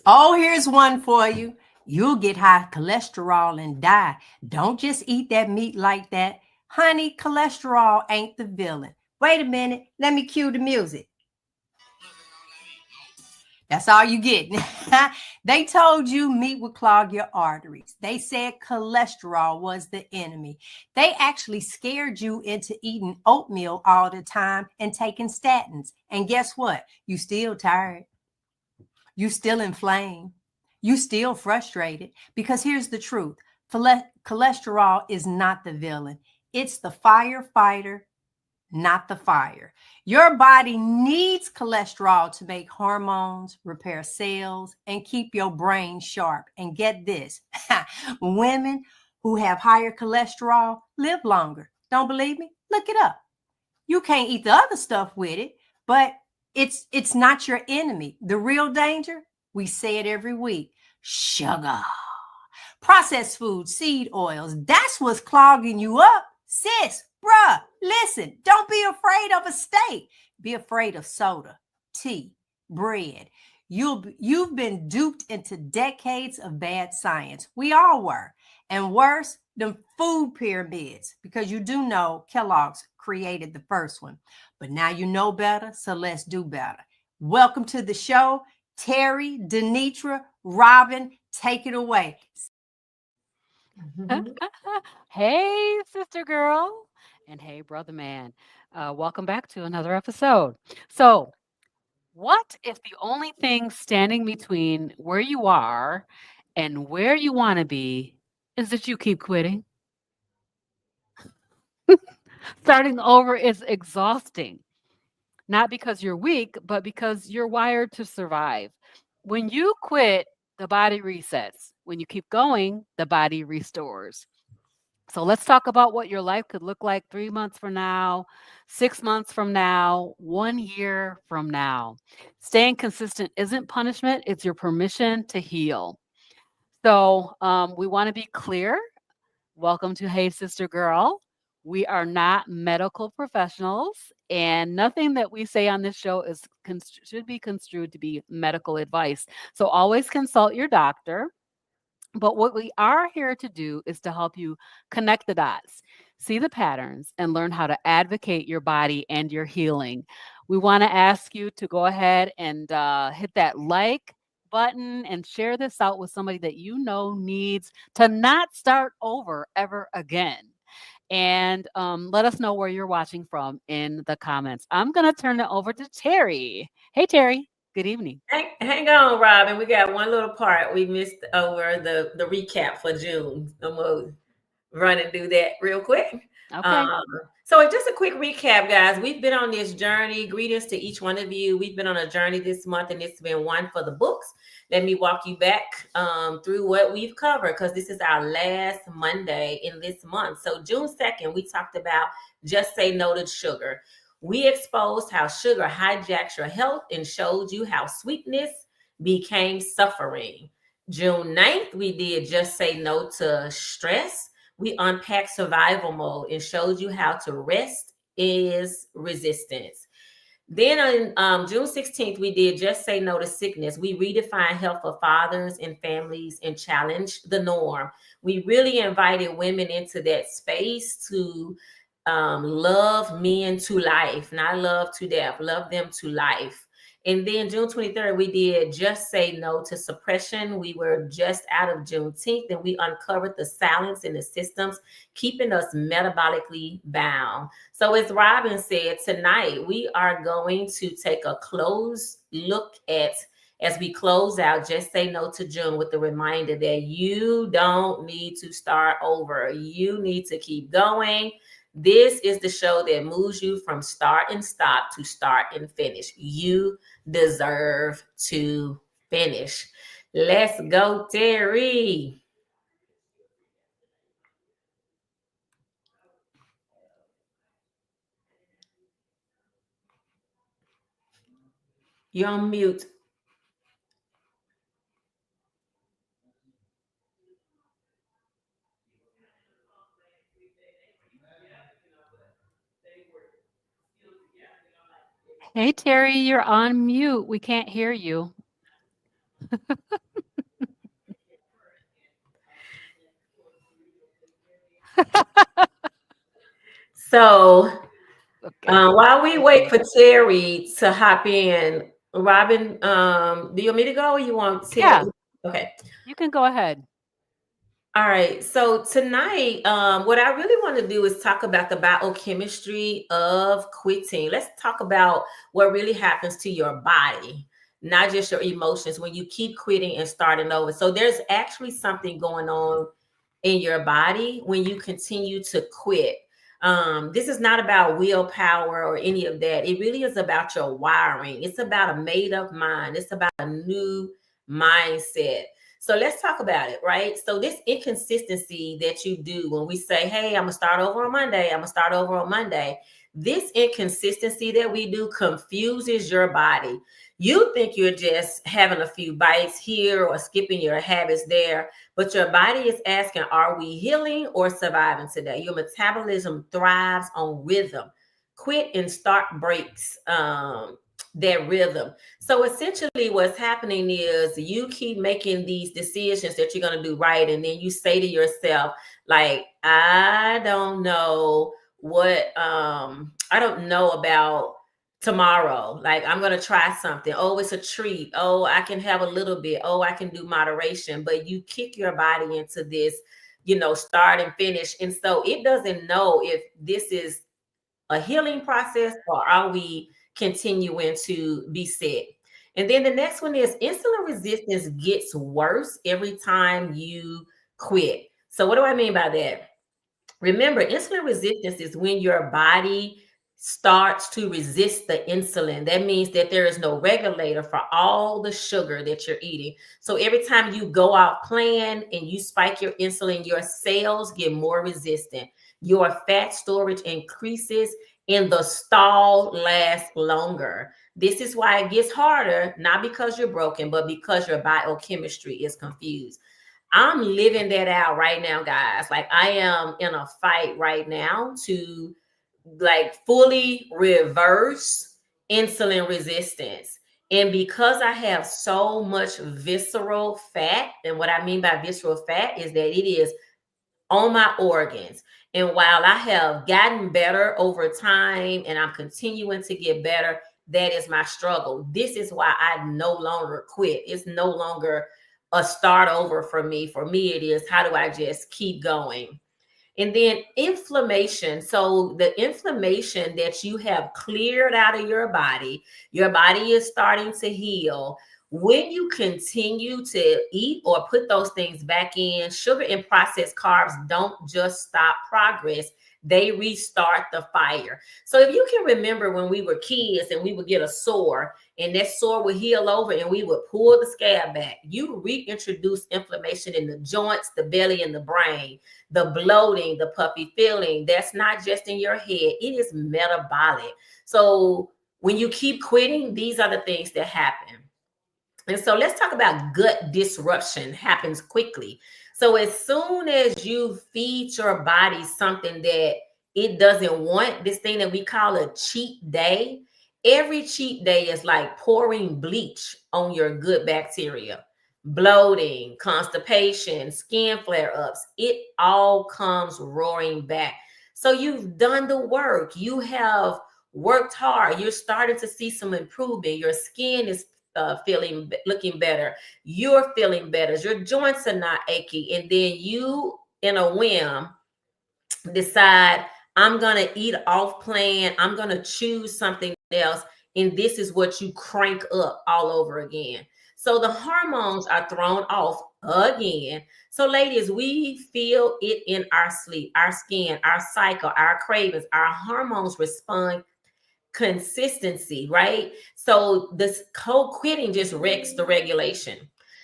Oh, here's one for you. You'll get high cholesterol and die. Don't just eat that meat like that. Honey, cholesterol ain't the villain. Wait a minute. Let me cue the music. That's all you get. They told you meat would clog your arteries. They said cholesterol was the enemy. They actually scared you into eating oatmeal all the time and taking statins. And guess what? You still tired. You still inflamed. You still frustrated. Because here's the truth. Cholesterol is not the villain. It's the firefighter, not the fire. Your body needs cholesterol to make hormones, repair cells, and keep your brain sharp. And get this, women who have higher cholesterol live longer. Don't believe me? Look it up. You can't eat the other stuff with it, but it's not your enemy. The real danger, we say it every week, sugar. Processed food, seed oils, that's what's clogging you up. Sis, bruh, listen, don't be afraid of a steak. Be afraid of soda, tea, bread. You've been duped into decades of bad science. We all were. And worse, the food pyramids, because you do know Kellogg's created the first one. But now you know better, so let's do better. Welcome to the show, Terri, DeNitra, Robyn, take it away. Hey, sister girl. And hey, brother man. Welcome back to another episode. So, what if the only thing standing between where you are and where you want to be is that you keep quitting? Starting over is exhausting, not because you're weak, but because you're wired to survive. When you quit, the body resets. When you keep going, the body restores. So let's talk about what your life could look like 3 months from now, 6 months from now, 1 year from now. Staying consistent isn't punishment, it's your permission to heal. So we want to be clear. Welcome to Hey Sister Girl. We are not medical professionals, and nothing that we say on this show should be construed to be medical advice. So always consult your doctor. But what we are here to do is to help you connect the dots, see the patterns, and learn how to advocate your body and your healing. We want to ask you to go ahead and hit that like button and share this out with somebody that you know needs to not start over ever again. And let us know where you're watching from in the comments. I'm going to turn it over to Terri. Hey, Terri. Good evening. Hang on, Robyn. We got one little part we missed over the recap for June. I'm gonna run and do that real quick. Okay. Um, so just a quick recap, guys. We've been on this journey. Greetings to each one of you. We've been on a journey this month, and it's been one for the books. Let me walk you back through what we've covered because this is our last Monday in this month. So June 2nd, we talked about just say no to sugar. We exposed how sugar hijacks your health and showed you how sweetness became suffering. June 9th, we did just say no to stress. We unpacked survival mode and showed you how to rest is resistance. Then on June 16th, we did just say no to sickness. We redefined health for fathers and families and challenged the norm. We really invited women into that space to love men to life, not love to death, love them to life. And then June 23rd, we did just say no to suppression. We were just out of Juneteenth and we uncovered the silence in the systems, keeping us metabolically bound. So as Robyn said, tonight we are going to take a close look at as we close out, just say no to June with the reminder that you don't need to start over. You need to keep going. This is the show that moves you from start and stop to start and finish. You deserve to finish. Let's go, Terri. You're on mute. Hey, Terry, you're on mute. We can't hear you. So Okay. while we Thank wait you. for Terry to hop in, Robyn, do you want me to go or you want Yeah, Terry? Okay. you can go ahead. All right. So tonight, what I really want to do is talk about the biochemistry of quitting. Let's talk about what really happens to your body, not just your emotions when you keep quitting and starting over. So there's actually something going on in your body when you continue to quit. This is not about willpower or any of that. It really is about your wiring. It's about a made up mind. It's about a new mindset. So let's talk about it, right? So this inconsistency that you do when we say, hey, I'm gonna start over on Monday, I'm gonna start over on Monday. This inconsistency that we do confuses your body. You think you're just having a few bites here or skipping your habits there, but your body is asking, are we healing or surviving today? Your metabolism thrives on rhythm. Quit and start breaks that rhythm. So essentially what's happening is you keep making these decisions that you're going to do right. And then you say to yourself, like, I don't know I don't know about tomorrow. Like, I'm going to try something. Oh, it's a treat. Oh, I can have a little bit. Oh, I can do moderation. But you kick your body into this, start and finish. And so it doesn't know if this is a healing process or are we continuing to be sick? And then the next one is insulin resistance gets worse every time you quit. So what do I mean by that? Remember, insulin resistance is when your body starts to resist the insulin. That means that there is no regulator for all the sugar that you're eating. So every time you go out plan and you spike your insulin, your cells get more resistant. Your fat storage increases and the stall lasts longer. This is why it gets harder, not because you're broken, but because your biochemistry is confused. I'm living that out right now, guys. Like, I am in a fight right now to like fully reverse insulin resistance. And because I have so much visceral fat, and what I mean by visceral fat is that it is on my organs. And while I have gotten better over time and I'm continuing to get better, that is my struggle. This is why I no longer quit. It's no longer a start over for me. For me, it is, how do I just keep going? And then inflammation. So the inflammation that you have cleared out of your body is starting to heal. When you continue to eat or put those things back in, sugar and processed carbs don't just stop progress, they restart the fire. So if you can remember when we were kids and we would get a sore and that sore would heal over and we would pull the scab back, you reintroduce inflammation in the joints, the belly, and the brain. The bloating, the puffy feeling, that's not just in your head, it is metabolic. So when you keep quitting, these are the things that happen. And so let's talk about gut disruption happens quickly. So as soon as you feed your body something that it doesn't want, this thing that we call a cheat day, every cheat day is like pouring bleach on your good bacteria. Bloating, constipation, skin flare-ups, it all comes roaring back. So you've done the work. You have worked hard. You're starting to see some improvement. Your skin is looking better. You're feeling better. Your joints are not achy. And then you, in a whim, decide, I'm going to eat off plan. I'm going to choose something else. And this is what you crank up all over again. So the hormones are thrown off again. So ladies, we feel it in our sleep, our skin, our cycle, our cravings, our hormones respond consistency, right? So this cold quitting just wrecks the regulation.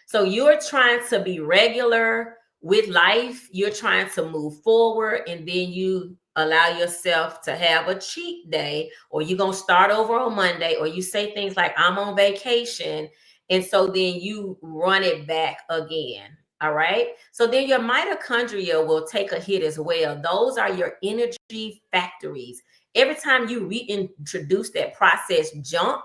So you're trying to be regular with life, you're trying to move forward, and then you allow yourself to have a cheat day, or you're going to start over on Monday, or you say things like, I'm on vacation. And so then you run it back again. All right. So then your mitochondria will take a hit as well. Those are your energy factories. Every time you reintroduce that processed junk,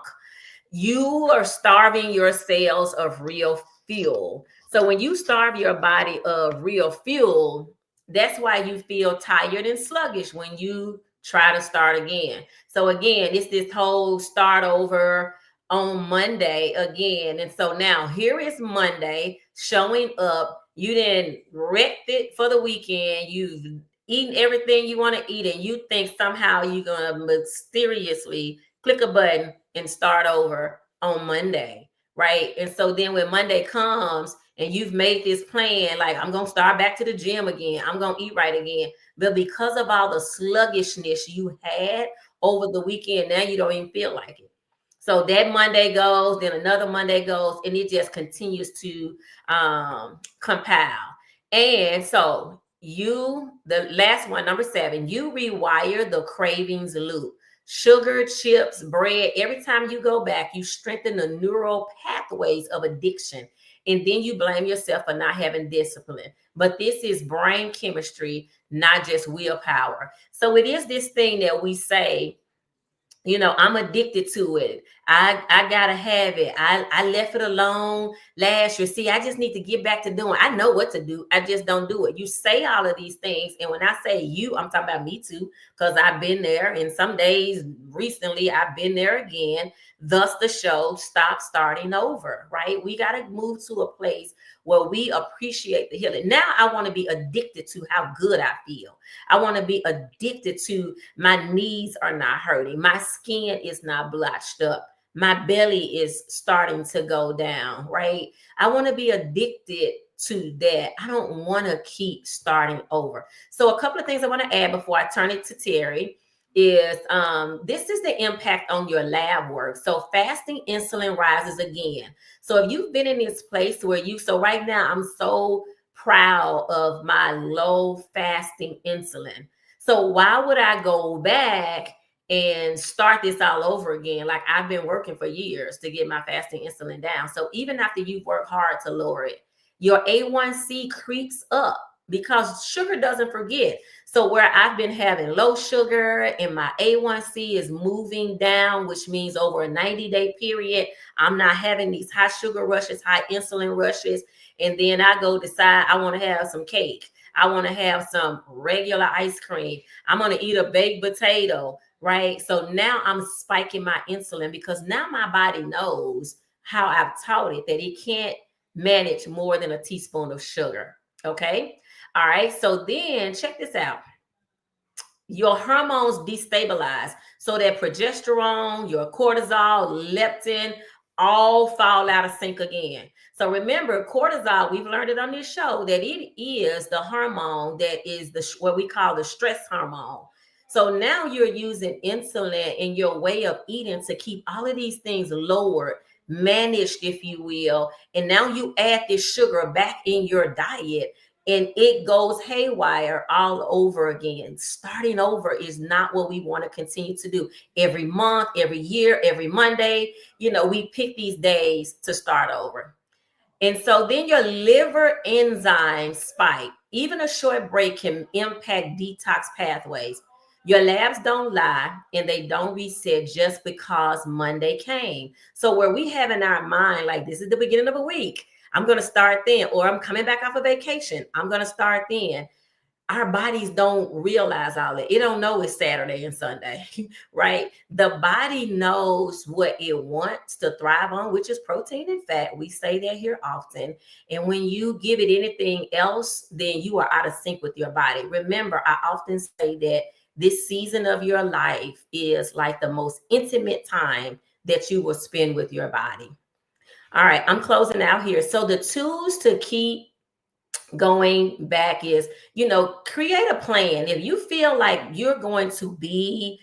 you are starving your cells of real fuel. So when you starve your body of real fuel, that's why you feel tired and sluggish when you try to start again. So again, it's this whole start over on Monday again. And so now here is Monday showing up. You didn't wrecked it for the weekend. You've eaten everything you want to eat, and you think somehow you're going to mysteriously click a button and start over on Monday, right? And so then when Monday comes and you've made this plan, like I'm going to start back to the gym again, I'm going to eat right again. But because of all the sluggishness you had over the weekend, now you don't even feel like it. So that Monday goes, then another Monday goes, and it just continues to compile. And so the last one, number 7, you rewire the cravings loop. Sugar, chips, bread, every time you go back, you strengthen the neural pathways of addiction. And then you blame yourself for not having discipline. But this is brain chemistry, not just willpower. So it is this thing that we say, you know, I'm addicted to it. I gotta have it. I left it alone last year. See, I just need to get back to doing. I know what to do. I just don't do it. You say all of these things, and when I say you, I'm talking about me too, because I've been there. And some days recently, I've been there again. Thus, the show Stop Starting Over. Right? We gotta move to a place where we appreciate the healing. Now, I want to be addicted to how good I feel. I want to be addicted to my knees are not hurting. My skin is not blotched up. My belly is starting to go down, right? I want to be addicted to that. I don't want to keep starting over. So a couple of things I want to add before I turn it to Terri is this is the impact on your lab work. So fasting insulin rises again. So if you've been in this place where so right now I'm so proud of my low fasting insulin. So why would I go back and start this all over again? Like I've been working for years to get my fasting insulin down. So even after you've worked hard to lower it, your A1C creeps up because sugar doesn't forget. So where I've been having low sugar and my A1C is moving down, which means over a 90-day period, I'm not having these high sugar rushes, high insulin rushes. And then I go decide I want to have some cake. I want to have some regular ice cream. I'm going to eat a baked potato, right? So now I'm spiking my insulin because now my body knows how I've taught it that it can't manage more than a teaspoon of sugar. Okay. All right. So then check this out. Your hormones destabilize so that progesterone, your cortisol, leptin, all fall out of sync again. So remember, cortisol, we've learned it on this show that it is the hormone that is what we call the stress hormone. So now you're using insulin in your way of eating to keep all of these things lowered, managed, if you will. And now you add this sugar back in your diet and it goes haywire all over again. Starting over is not what we want to continue to do. Every month, every year, every Monday, we pick these days to start over. And so then your liver enzymes spike. Even a short break can impact detox pathways. Your labs don't lie and they don't reset just because Monday came. So where we have in our mind, like this is the beginning of a week, I'm going to start then, or I'm coming back off of vacation, I'm going to start then. Our bodies don't realize all that. It don't know it's Saturday and Sunday, right? The body knows what it wants to thrive on, which is protein and fat. We say that here often. And when you give it anything else, then you are out of sync with your body. Remember, I often say that this season of your life is like the most intimate time that you will spend with your body. All right, I'm closing out here. So the tools to keep going back is, create a plan. If you feel like you're going to be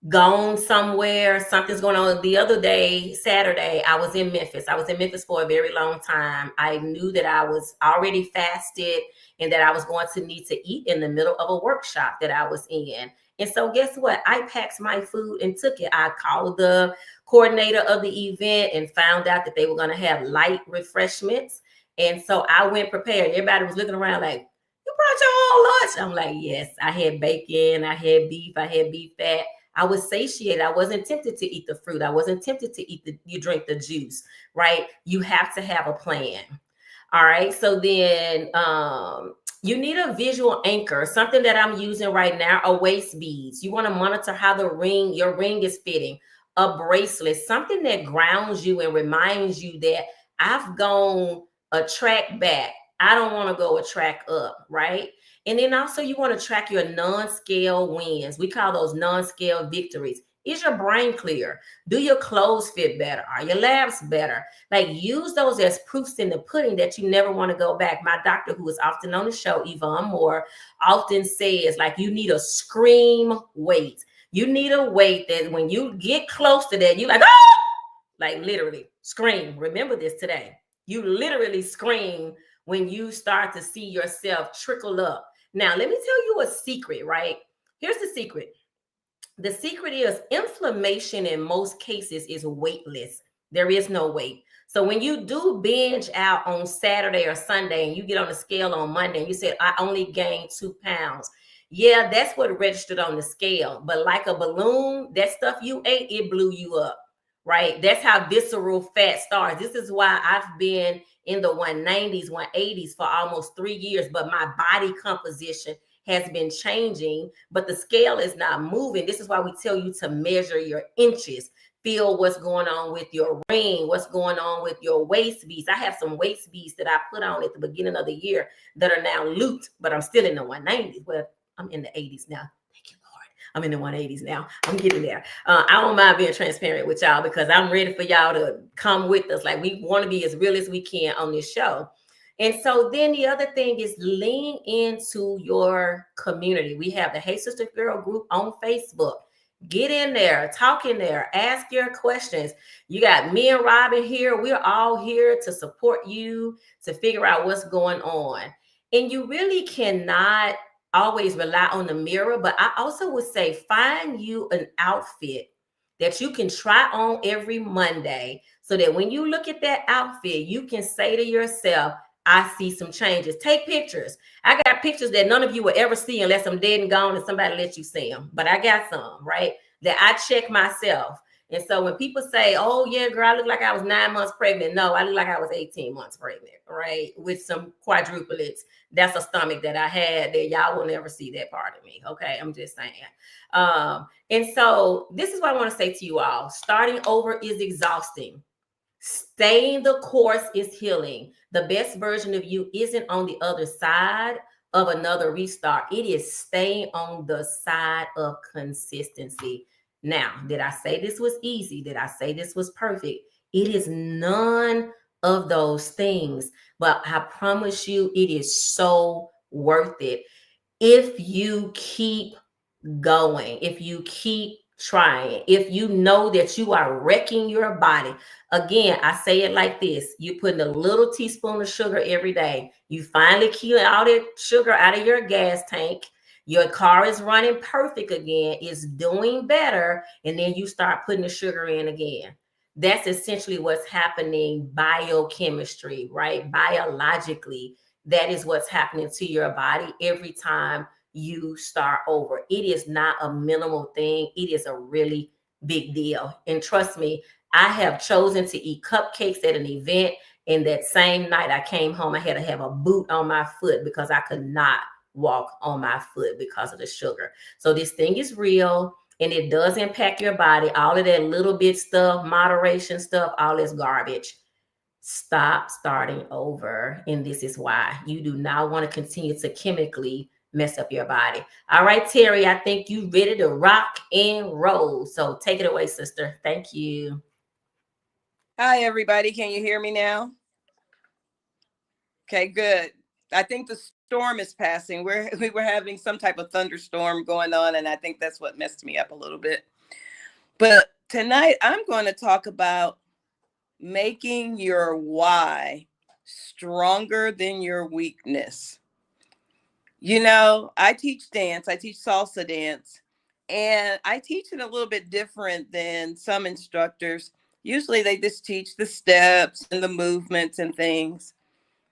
gone somewhere, something's going on. The other day, Saturday, I was in Memphis. I was in Memphis for a very long time. I knew that I was already fasted and that I was going to need to eat in the middle of a workshop that I was in. And so guess what? I packed my food and took it. I called the coordinator of the event and found out that they were going to have light refreshments. And so I went prepared. Everybody was looking around like, you brought your own lunch? I'm like, yes, I had bacon, I had beef fat. I was satiated. I wasn't tempted to eat the fruit. I wasn't tempted to you drink the juice, right? You have to have a plan. All right. So then you need a visual anchor, something that I'm using right now, a waist beads. You want to monitor how your ring is fitting, a bracelet, something that grounds you and reminds you that I've gone a track back. I don't want to go a track up, right? And then also you want to track your non-scale wins. We call those non-scale victories. Is your brain clear? Do your clothes fit better? Are your labs better? Like, use those as proofs in the pudding that you never want to go back. My doctor, who is often on the show, Yvonne Moore, often says, like, you need a scream weight. You need a weight that when you get close to that, you like, ah! Like literally scream. Remember this today. You literally scream when you start to see yourself trickle up. Now, let me tell you a secret, right? Here's the secret. The secret is inflammation in most cases is weightless. There is no weight. So when you do binge out on Saturday or Sunday and you get on the scale on Monday and you say, I only gained 2 pounds. Yeah, that's what registered on the scale. But like a balloon, that stuff you ate, it blew you up, right? That's how visceral fat starts. This is why I've been in the 190s, 180s for almost 3 years, but my body composition has been changing, but the scale is not moving. This is why we tell you to measure your inches, feel what's going on with your ring, what's going on with your waist beads. I have some waist beads that I put on at the beginning of the year that are now looped, but I'm still in the 190s. Well, I'm in the 80s now. Thank you, Lord. I'm in the 180s now. I'm getting there. I don't mind being transparent with y'all because I'm ready for y'all to come with us. Like, we want to be as real as we can on this show. And so then the other thing is lean into your community. We have the Hey Sister Girl group on Facebook. Get in there, talk in there, ask your questions. You got me and Robyn here. We're all here to support you, to figure out what's going on. And you really cannot always rely on the mirror, but I also would say find you an outfit that you can try on every Monday so that when you look at that outfit, you can say to yourself, I see some changes. Take pictures. I got pictures that none of you will ever see unless I'm dead and gone and somebody lets you see them. But I got some, right, that I check myself. And so when people say, oh, yeah, girl, I look like I was 9 months pregnant. No, I look like I was 18 months pregnant, right, with some quadruplets. That's a stomach that I had that y'all will never see that part of me, okay? I'm just saying. And so this is what I want to say to you all. Starting over is exhausting. Staying the course is healing. The best version of you isn't on the other side of another restart. It is staying on the side of consistency. Now, did I say this was easy? Did I say this was perfect? It is none of those things, but I promise you it is so worth it. If you keep going, if you keep trying, if you know that you are wrecking your body. Again, I say it like this. You're putting a little teaspoon of sugar every day. You finally kill all that sugar out of your gas tank. Your car is running perfect again. It's doing better. And then you start putting the sugar in again. That's essentially what's happening biochemistry, right? Biologically, that is what's happening to your body every time you start over. It is not a minimal thing. It is a really big deal. And trust me, I have chosen to eat cupcakes at an event. And that same night I came home, I had to have a boot on my foot because I could not walk on my foot because of the sugar. So this thing is real and it does impact your body. All of that little bit stuff, moderation stuff, all this garbage. Stop starting over. And this is why you do not want to continue to chemically mess up your body. All right, Terri, I think you ready to rock and roll. So take it away, sister. Thank you. Hi, everybody. Can you hear me now? Okay, good. I think the storm is passing. We were having some type of thunderstorm going on, and I think that's what messed me up a little bit. But tonight, I'm going to talk about making your why stronger than your weakness. You know, I teach dance. I teach salsa dance, and I teach it a little bit different than some instructors. Usually they just teach the steps and the movements and things.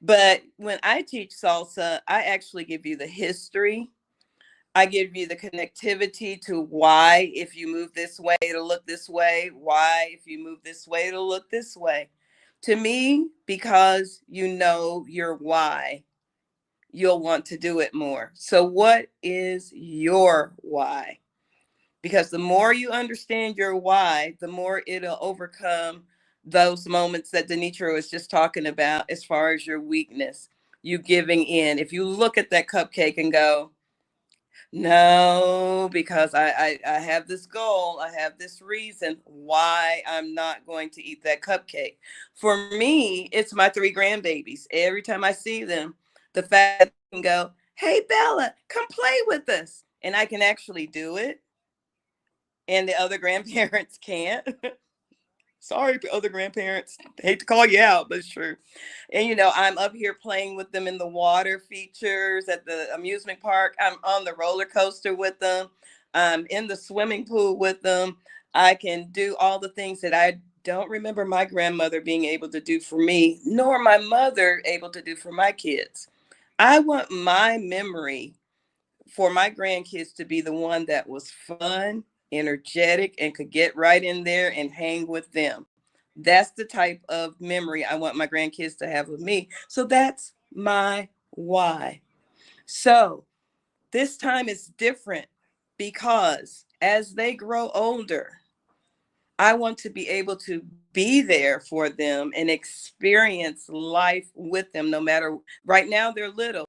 But when I teach salsa, I actually give you the history I give you the connectivity to why, if you move this way, it'll look this way. Why, if you move this way, it'll look this way. To me, because you know your why, you'll want to do it more. So what is your why? Because the more you understand your why, the more it'll overcome those moments that DeNitra was just talking about as far as your weakness, you giving in. If you look at that cupcake and go, no, because I have this goal, I have this reason why I'm not going to eat that cupcake. For me, it's my 3 grandbabies. Every time I see them, the fact that I can go, hey, Bella, come play with us. And I can actually do it. And the other grandparents can't. Sorry, other grandparents. Hate to call you out, but it's true. And, you know, I'm up here playing with them in the water features at the amusement park. I'm on the roller coaster with them. I'm in the swimming pool with them. I can do all the things that I don't remember my grandmother being able to do for me, nor my mother able to do for my kids. I want my memory for my grandkids to be the one that was fun, energetic, and could get right in there and hang with them. That's the type of memory I want my grandkids to have with me. So that's my why. So this time is different because as they grow older, I want to be able to be there for them and experience life with them no matter. Right now they're little,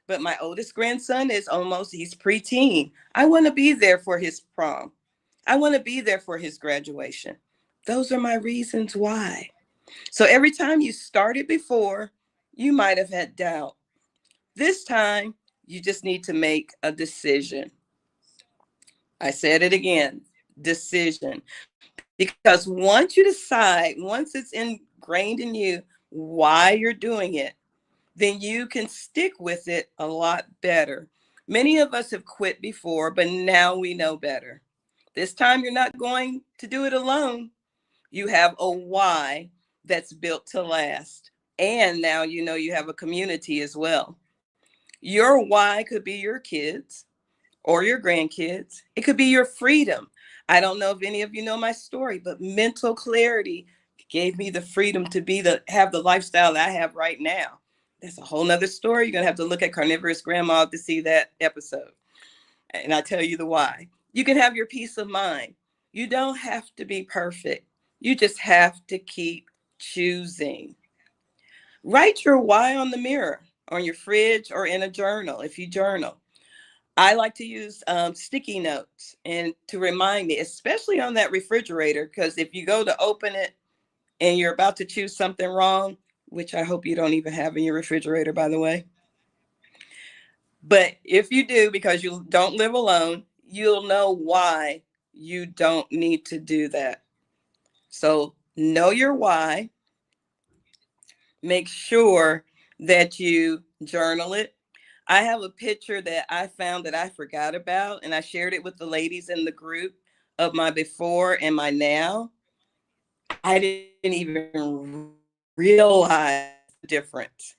but my oldest grandson is he's preteen. I want to be there for his prom. I want to be there for his graduation. Those are my reasons why. So every time you started before, you might have had doubt. This time, you just need to make a decision. I said it again, decision. Because once you decide, once it's ingrained in you why you're doing it, then you can stick with it a lot better. Many of us have quit before, but now we know better. This time you're not going to do it alone. You have a why that's built to last. And now you know you have a community as well. Your why could be your kids or your grandkids. It could be your freedom. I don't know if any of you know my story, but mental clarity gave me the freedom to have the lifestyle that I have right now. That's a whole nother story. You're going to have to look at Carnivorous Grandma to see that episode. And I'll tell you the why. You can have your peace of mind. You don't have to be perfect. You just have to keep choosing. Write your why on the mirror, on your fridge, or in a journal if you journal. I like to use sticky notes and to remind me, especially on that refrigerator, because if you go to open it and you're about to choose something wrong, which I hope you don't even have in your refrigerator, by the way. But if you do, because you don't live alone, you'll know why you don't need to do that. So know your why. Make sure that you journal it. I have a picture that I found that I forgot about, and I shared it with the ladies in the group of my before and my now. I didn't even realize the difference.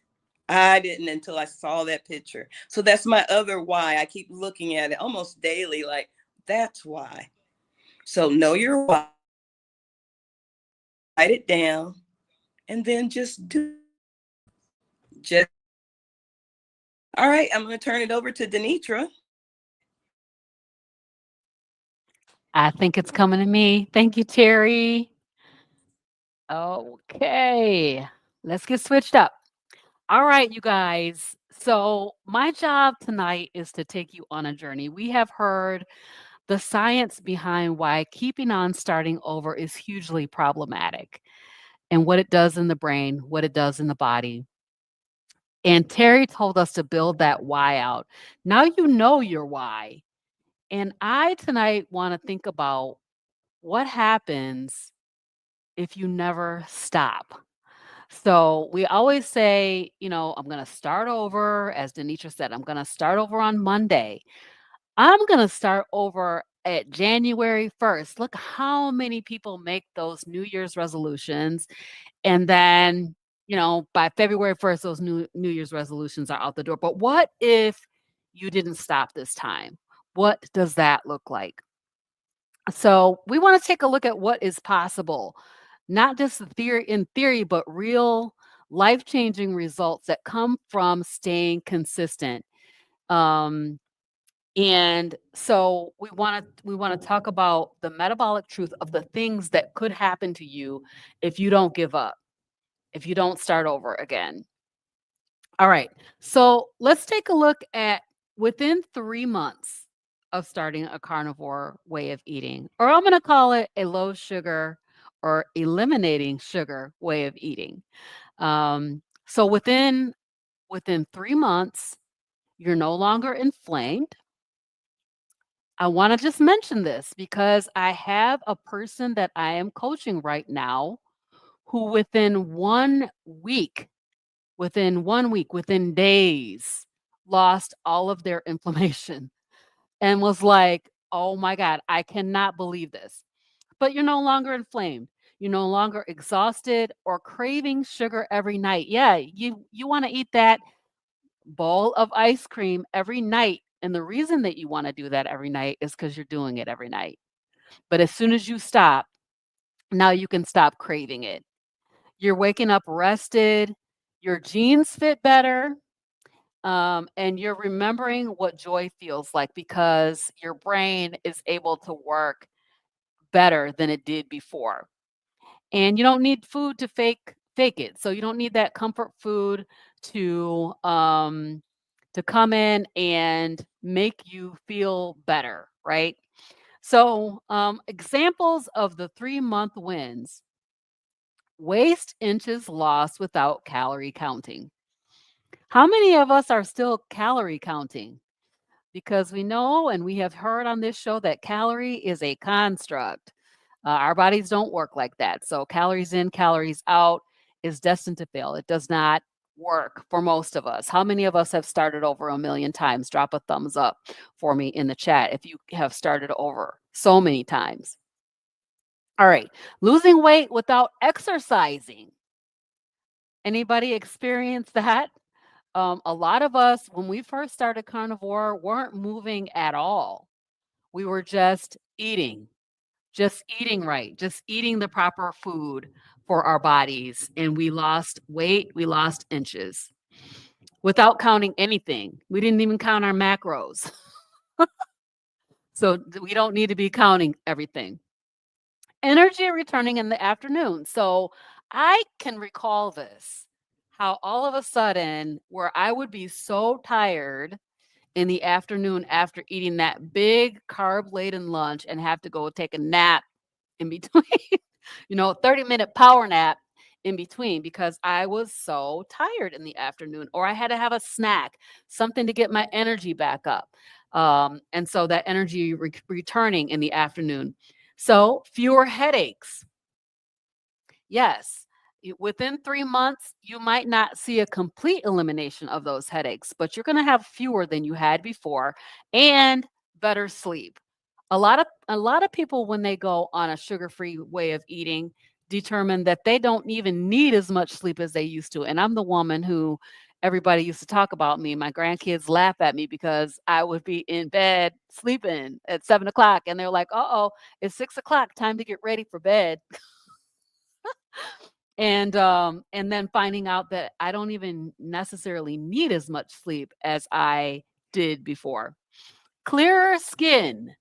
I didn't until I saw that picture. So that's my other why. I keep looking at it almost daily, like, that's why. So know your why, write it down, and then just do it. Just all right, I'm going to turn it over to DeNitra. I think it's coming to me. Thank you, Terri. Okay, let's get switched up. All right, you guys. So, my job tonight is to take you on a journey. We have heard the science behind why keeping on starting over is hugely problematic and what it does in the brain, what it does in the body. And Terri told us to build that why out. Now you know your why. And I tonight want to think about what happens if you never stop. So we always say, I'm going to start over. As DeNitra said, I'm going to start over on Monday. I'm going to start over at January 1st. Look how many people make those New Year's resolutions. And then, by February 1st, those New Year's resolutions are out the door. But what if you didn't stop this time? What does that look like? So we want to take a look at what is possible, not just in theory, but real life-changing results that come from staying consistent. And so we want to talk about the metabolic truth of the things that could happen to you if you don't give up, if you don't start over again. All right. So let's take a look at within 3 months of starting a carnivore way of eating, or I'm going to call it a low sugar or eliminating sugar way of eating. So within 3 months, you're no longer inflamed. I want to just mention this because I have a person that I am coaching right now who within 1 week, within days, lost all of their inflammation and was like, oh my God, I cannot believe this. But you're no longer inflamed. You're no longer exhausted or craving sugar every night. Yeah, you want to eat that bowl of ice cream every night. And the reason that you want to do that every night is because you're doing it every night. But as soon as you stop, now you can stop craving it. You're waking up rested, your jeans fit better, and you're remembering what joy feels like because your brain is able to work better than it did before. And you don't need food to fake it. So you don't need that comfort food to come in and make you feel better, right? So examples of the 3-month wins: waist inches lost without calorie counting. How many of us are still calorie counting? Because we know and we have heard on this show that calorie is a construct. Our bodies don't work like that. So calories in, calories out is destined to fail. It does not work for most of us. How many of us have started over a million times? Drop a thumbs up for me in the chat if you have started over so many times. All right, losing weight without exercising. Anybody experience that? A lot of us, when we first started carnivore, weren't moving at all. We were just eating right, just eating the proper food for our bodies. And we lost weight, we lost inches without counting anything. We didn't even count our macros. So we don't need to be counting everything. Energy returning in the afternoon. So I can recall this, how all of a sudden, where I would be so tired in the afternoon after eating that big carb-laden lunch and have to go take a nap in between, 30-minute power nap in between because I was so tired in the afternoon, or I had to have a snack, something to get my energy back up. And so that energy returning in the afternoon. So fewer headaches. Yes, within 3 months, you might not see a complete elimination of those headaches, but you're going to have fewer than you had before and better sleep. A lot of people, when they go on a sugar-free way of eating, determine that they don't even need as much sleep as they used to. And I'm the woman who everybody used to talk about me. My grandkids laugh at me because I would be in bed sleeping at 7 o'clock, and they're like, "Uh-oh, it's 6 o'clock, time to get ready for bed." And then finding out that I don't even necessarily need as much sleep as I did before. Clearer skin.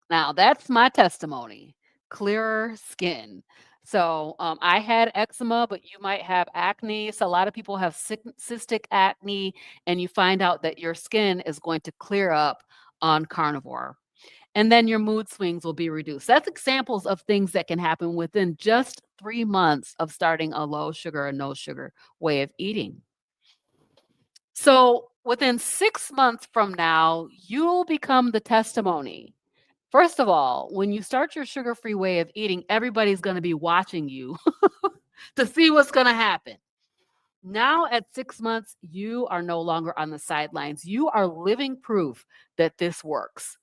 Now, that's my testimony. Clearer skin. So I had eczema, but you might have acne. So a lot of people have cystic acne, and you find out that your skin is going to clear up on carnivore. And then your mood swings will be reduced. That's examples of things that can happen within just 3 months of starting a low sugar or no sugar way of eating. So within 6 months from now, you'll become the testimony. First of all, when you start your sugar-free way of eating, everybody's going to be watching you to see what's going to happen. Now at 6 months, you are no longer on the sidelines. You are living proof that this works.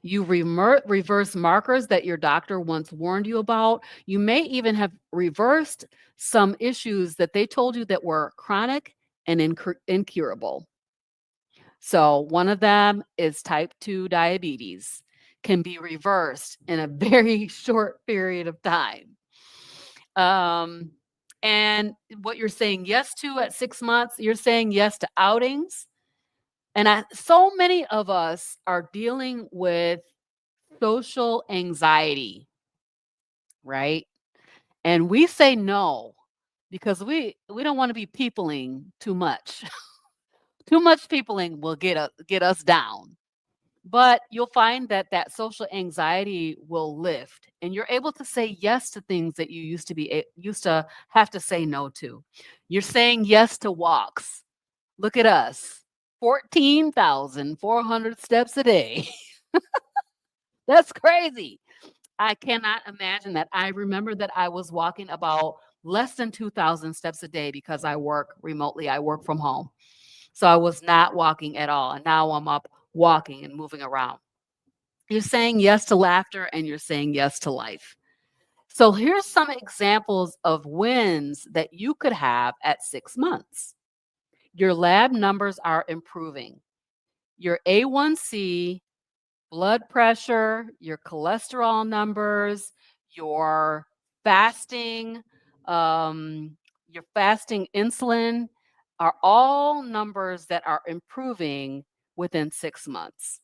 You reverse markers that your doctor once warned you about. You may even have reversed some issues that they told you that were chronic and incurable. So one of them is type 2 diabetes, can be reversed in a very short period of time. And what you're saying yes to at 6 months, you're saying yes to outings. And so many of us are dealing with social anxiety, right? And we say no because we don't want to be peopling too much. Too much peopling will get us down. But you'll find that that social anxiety will lift, and you're able to say yes to things that you used to have to say no to. You're saying yes to walks. Look at us, 14,400 steps a day. That's crazy. I cannot imagine that. I remember that I was walking about less than 2,000 steps a day because I work remotely. I work from home. So I was not walking at all. And now I'm up walking and moving around. You're saying yes to laughter and you're saying yes to life. So here's some examples of wins that you could have at 6 months. Your lab numbers are improving. Your A1C, blood pressure, your cholesterol numbers, your fasting, your fasting insulin are all numbers that are improving within 6 months.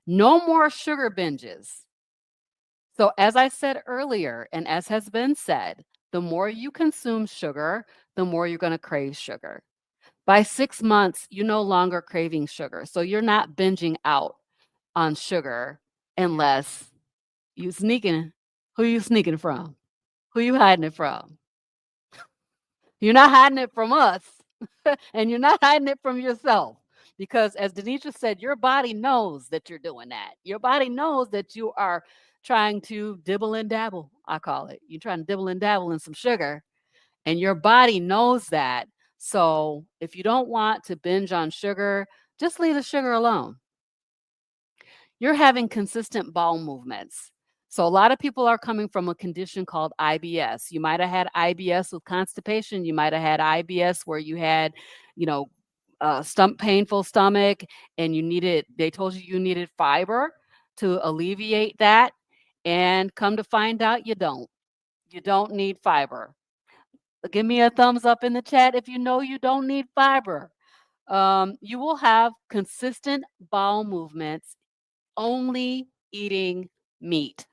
No more sugar binges. So, as I said earlier, and as has been said, the more you consume sugar, the more you're going to crave sugar. By 6 months, you're no longer craving sugar. So, you're not binging out on sugar unless you sneaking. Who you sneaking from? Who you hiding it from? You're not hiding it from us, and you're not hiding it from yourself. Because as DeNitra said, your body knows that you're doing that. Your body knows that you are trying to dibble and dabble, I call it. You're trying to dibble and dabble in some sugar, and your body knows that. So if you don't want to binge on sugar, just leave the sugar alone. You're having consistent bowel movements. So a lot of people are coming from a condition called IBS. You might have had IBS with constipation. You might have had IBS where you had, painful stomach, and they told you needed fiber to alleviate that. And come to find out, you don't. You don't need fiber. Give me a thumbs up in the chat if you know you don't need fiber. You will have consistent bowel movements only eating meat.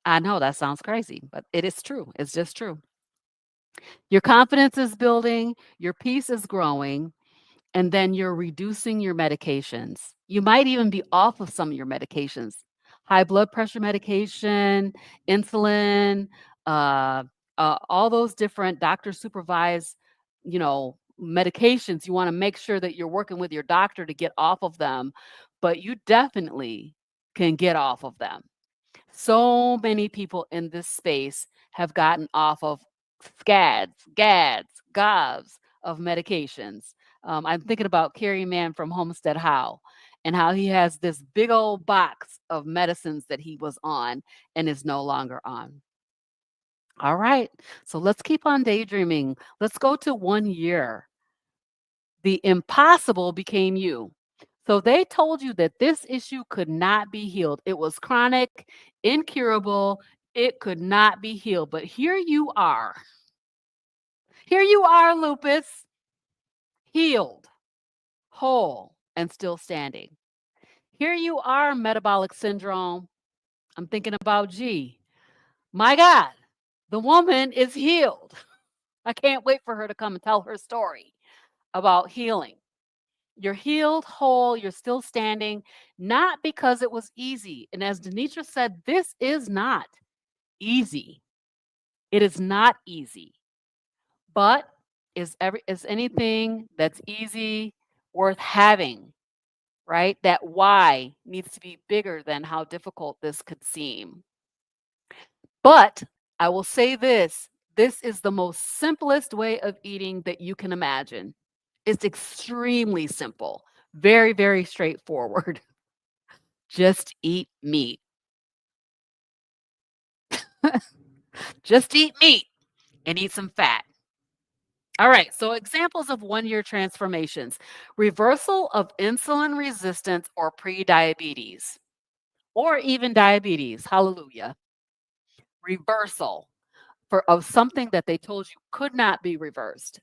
I know that sounds crazy, but it is true. It's just true. Your confidence is building, your peace is growing, and then you're reducing your medications. You might even be off of some of your medications. High blood pressure medication, insulin, all those different doctor supervised, medications. You want to make sure that you're working with your doctor to get off of them, but you definitely can get off of them. So many people in this space have gotten off of scads, gads, gobs of medications. I'm thinking about Carrie Mann from Homestead How, and how he has this big old box of medicines that he was on and is no longer on. All right, so let's keep on daydreaming. Let's go to 1 year. The impossible became you. So they told you that this issue could not be healed. It was chronic, incurable, it could not be healed. But here you are. Here you are, lupus, healed, whole, and still standing. Here you are, metabolic syndrome. I'm thinking about G. My God, the woman is healed. I can't wait for her to come and tell her story about healing. You're healed, whole, you're still standing, not because it was easy. And as DeNitra said, this is not easy. It is not easy. But is anything that's easy worth having, right? That why needs to be bigger than how difficult this could seem. But I will say this is the most simplest way of eating that you can imagine. It's extremely simple, very, very straightforward. Just eat meat. Just eat meat and eat some fat. All right, so examples of one-year transformations. Reversal of insulin resistance or pre-diabetes, or even diabetes. Hallelujah. Reversal of something that they told you could not be reversed.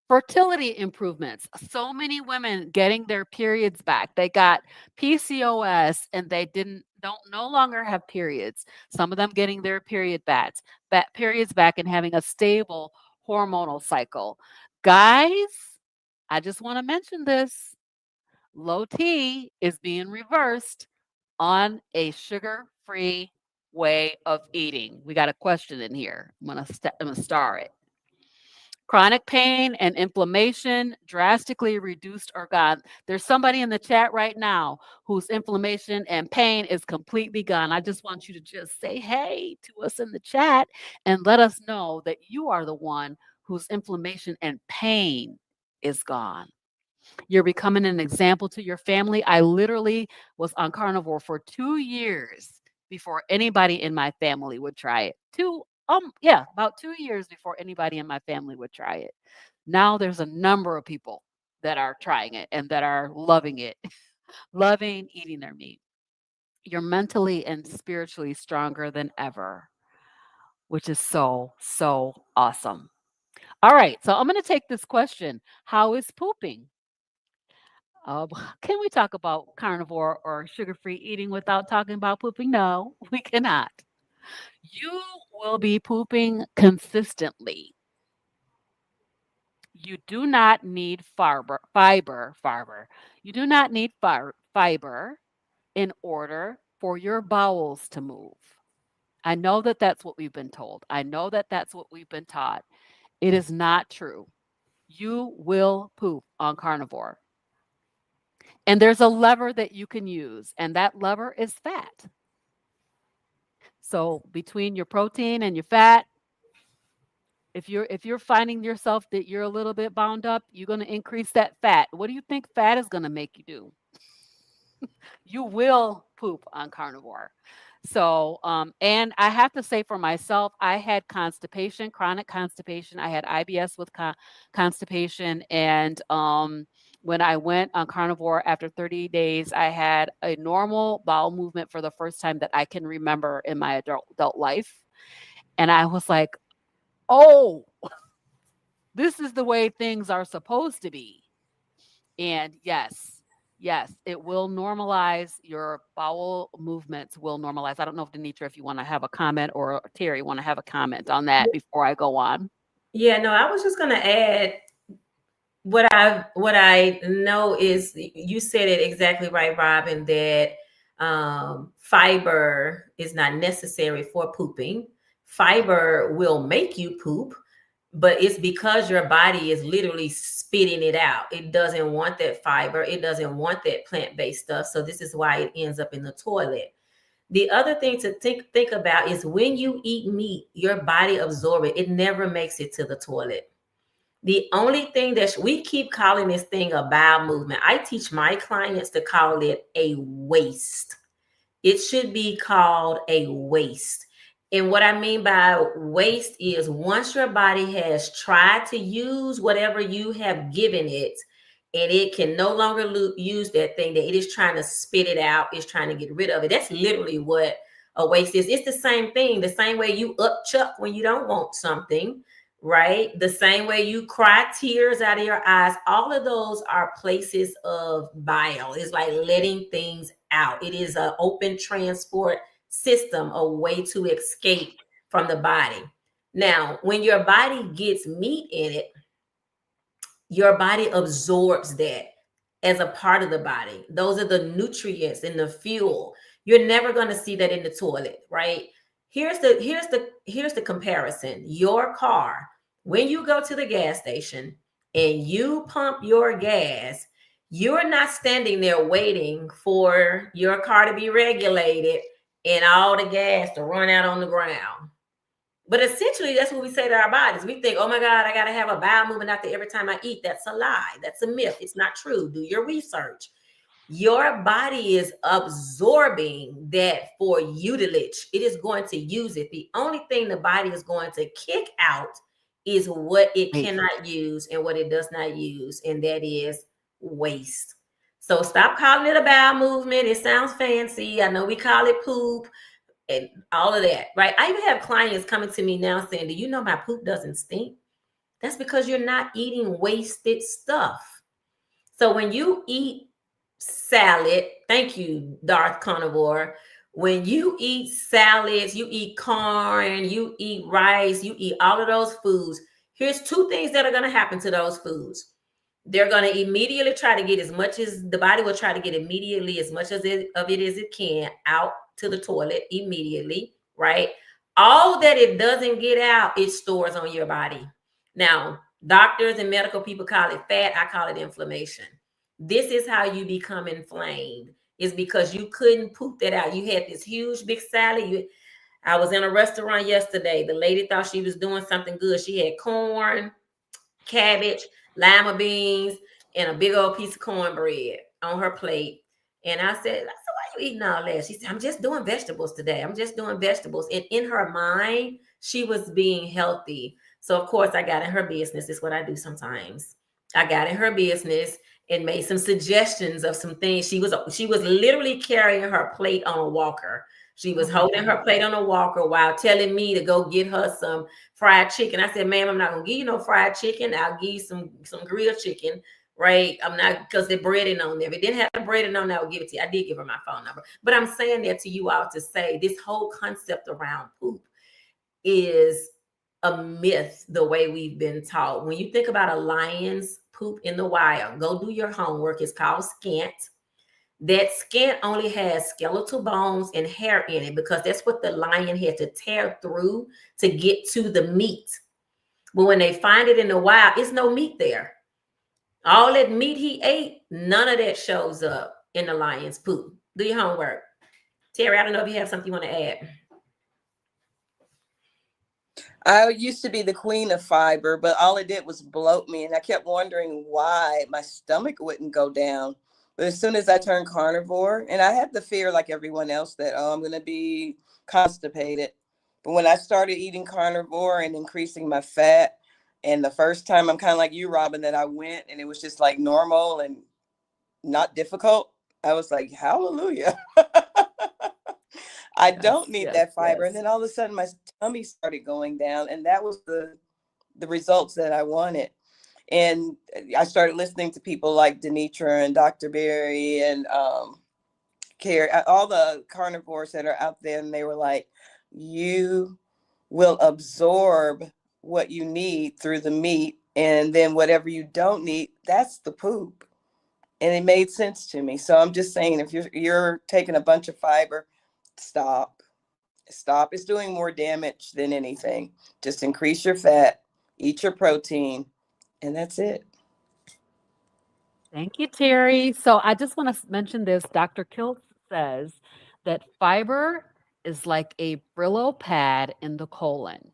Fertility improvements. So many women getting their periods back. They got PCOS and they don't no longer have periods. Some of them getting their periods back and having a stable hormonal cycle. Guys, I just want to mention this. Low T is being reversed on a sugar-free way of eating. We got a question in here. I'm gonna star it. Chronic pain and inflammation drastically reduced or gone. There's somebody in the chat right now whose inflammation and pain is completely gone. I just want you to just say hey to us in the chat and let us know that you are the one whose inflammation and pain is gone. You're becoming an example to your family. I literally was on carnivore for 2 years before anybody in my family would try it. About 2 years before anybody in my family would try it. Now there's a number of people that are trying it and that are loving it, loving eating their meat. You're mentally and spiritually stronger than ever, which is so, so awesome. All right, so I'm going to take this question. How is pooping? Can we talk about carnivore or sugar-free eating without talking about pooping? No, we cannot. You will be pooping consistently. You do not need fiber. You do not need fiber in order for your bowels to move. I know that that's what we've been told. I know that that's what we've been taught. It is not true. You will poop on carnivore. And there's a lever that you can use, and that lever is fat. So between your protein and your fat, if you're finding yourself that you're a little bit bound up, you're going to increase that fat. What do you think fat is going to make you do? You will poop on carnivore. So, and I have to say for myself, I had constipation, chronic constipation. I had IBS with constipation. And when I went on carnivore after 30 days, I had a normal bowel movement for the first time that I can remember in my adult life. And I was like, oh, this is the way things are supposed to be. And yes, it will normalize. Your bowel movements will normalize. I don't know if DeNitra, if you want to have a comment, or Terri want to have a comment on that before I go on. Yeah, no, I was just going to add what I know is you said it exactly right, Robyn, that fiber is not necessary for pooping. Fiber will make you poop, but it's because your body is literally spitting it out. It doesn't want that fiber. It doesn't want that plant-based stuff. So this is why it ends up in the toilet. The other thing to think about is when you eat meat, your body absorbs it. It never makes it to the toilet. The only thing that we keep calling this thing a bowel movement, I teach my clients to call it a waste. It should be called a waste. And what I mean by waste is once your body has tried to use whatever you have given it, and it can no longer use that thing, that it is trying to spit it out, it's trying to get rid of it. That's literally what a waste is. It's the same thing, the same way you upchuck when you don't want something, right? The same way you cry tears out of your eyes. All of those are places of bile. It's like letting things out. It is an open transport system, a way to escape from the body. Now, when your body gets meat in it, your body absorbs that as a part of the body. Those are the nutrients and the fuel. You're never going to see that in the toilet, right? Here's the comparison. Your car, when you go to the gas station and you pump your gas, you're not standing there waiting for your car to be regulated and all the gas to run out on the ground. But essentially, that's what we say to our bodies. We think, oh my God, I got to have a bowel movement out there every time I eat. That's a lie. That's a myth. It's not true. Do your research. Your body is absorbing that for utilage. It is going to use it. The only thing the body is going to kick out is what it Right. cannot use and what it does not use, and that is waste. So stop calling it a bowel movement. It sounds fancy. I know we call it poop and all of that, right? I even have clients coming to me now saying, do you know my poop doesn't stink? That's because you're not eating wasted stuff. So when you eat salad, thank you, Darth Carnivore. When you eat salads, you eat corn, you eat rice, you eat all of those foods. Here's two things that are going to happen to those foods. They're going to immediately try to get as much as the body will try to get immediately as much of it as it can out to the toilet immediately, right? All that it doesn't get out, it stores on your body. Now, doctors and medical people call it fat. I call it inflammation. This is how you become inflamed. Is because you couldn't poop that out. You had this huge big salad. I was in a restaurant yesterday. The lady thought she was doing something good. She had corn, cabbage, lima beans, and a big old piece of cornbread on her plate. And I said, why are you eating all that? She said, I'm just doing vegetables today. I'm just doing vegetables. And in her mind, she was being healthy. So, of course, I got in her business. It's what I do sometimes. I got in her business and made some suggestions of some things. She was literally carrying her plate on a walker. She was holding her plate on a walker while telling me to go get her some fried chicken. I said, ma'am, I'm not going to give you no fried chicken. I'll give you some grilled chicken, right? I'm not, because they're breading on there. If it didn't have the breading on there, I would give it to you. I did give her my phone number. But I'm saying that to you all to say this whole concept around poop is a myth the way we've been taught. When you think about a lion's poop in the wild, go do your homework. It's called scant. That scant only has skeletal bones and hair in it because that's what the lion had to tear through to get to the meat. But when they find it in the wild, it's no meat there. All that meat he ate, none of that shows up in the lion's poop. Do your homework. Terri, I don't know if you have something you want to add. I used to be the queen of fiber, but all it did was bloat me. And I kept wondering why my stomach wouldn't go down. But as soon as I turned carnivore, and I had the fear like everyone else that, I'm going to be constipated. But when I started eating carnivore and increasing my fat, and the first time I'm kind of like you, Robyn, that I went and it was just like normal and not difficult, I was like, hallelujah. I don't need that fiber. And then all of a sudden my tummy started going down, and that was the results that I wanted. And I started listening to people like DeNitra and Dr. Berry and Carrie, all the carnivores that are out there. And they were like, you will absorb what you need through the meat. And then whatever you don't need, that's the poop. And it made sense to me. So I'm just saying, if you're taking a bunch of fiber, stop. It's doing more damage than anything. Just increase your fat, eat your protein, and that's it. Thank you, Terri. So I just want to mention this. Dr. Kilt says that fiber is like a Brillo pad in the colon.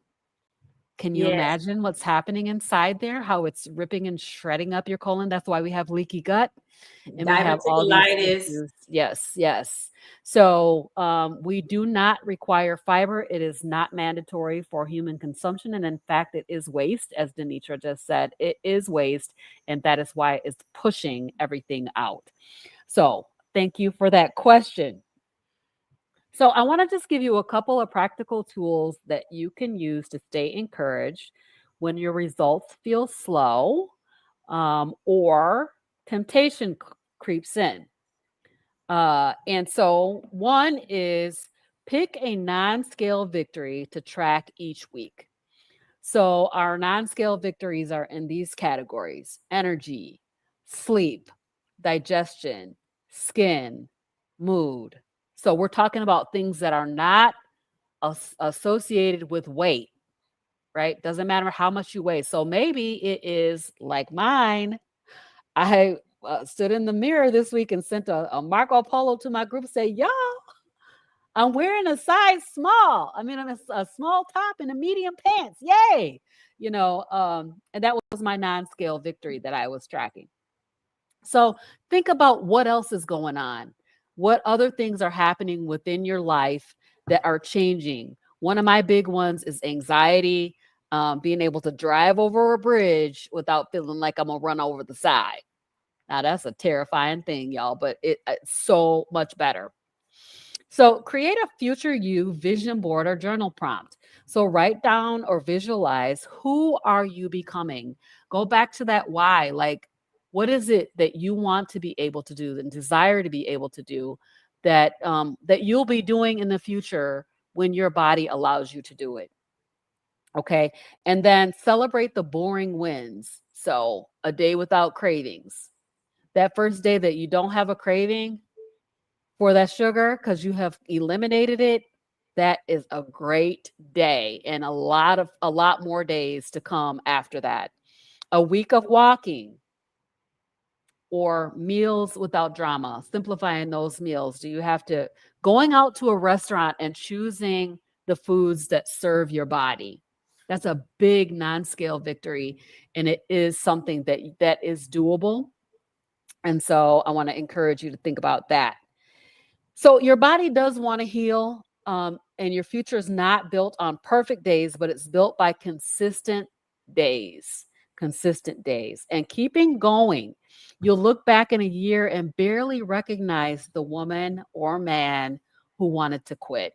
Can you imagine what's happening inside there? How it's ripping and shredding up your colon? That's why we have leaky gut. And we have all these issues. Yes. So we do not require fiber. It is not mandatory for human consumption. And in fact, it is waste, as DeNitra just said. It is waste. And that is why it's pushing everything out. So thank you for that question. So I want to just give you a couple of practical tools that you can use to stay encouraged when your results feel slow or temptation creeps in. And so one is pick a non-scale victory to track each week. So our non-scale victories are in these categories: energy, sleep, digestion, skin, mood. So we're talking about things that are not associated with weight, right? Doesn't matter how much you weigh. So maybe it is like mine. I stood in the mirror this week and sent a Marco Polo to my group, say, y'all, I'm wearing a size small. I mean, I'm a small top and a medium pants. Yay. And that was my non-scale victory that I was tracking. So think about what else is going on. What other things are happening within your life that are changing? One of my big ones is anxiety. being able to drive over a bridge without feeling like I'm gonna run over the side. Now that's a terrifying thing, y'all, but it's so much better. So create a future you vision board or journal prompt. So write down or visualize, who are you becoming? Go back to that why. Like, what is it that you want to be able to do and desire to be able to do that that you'll be doing in the future when your body allows you to do it? Okay. And then celebrate the boring wins. So a day without cravings. That first day that you don't have a craving for that sugar because you have eliminated it, that is a great day, and a lot more days to come after that. A week of walking or meals without drama, simplifying those meals. Do you have to going out to a restaurant and choosing the foods that serve your body? That's a big non-scale victory, and it is something that is doable. And so I want to encourage you to think about that. So your body does want to heal, and your future is not built on perfect days, but it's built by consistent days, and keeping going. You'll look back in a year and barely recognize the woman or man who wanted to quit.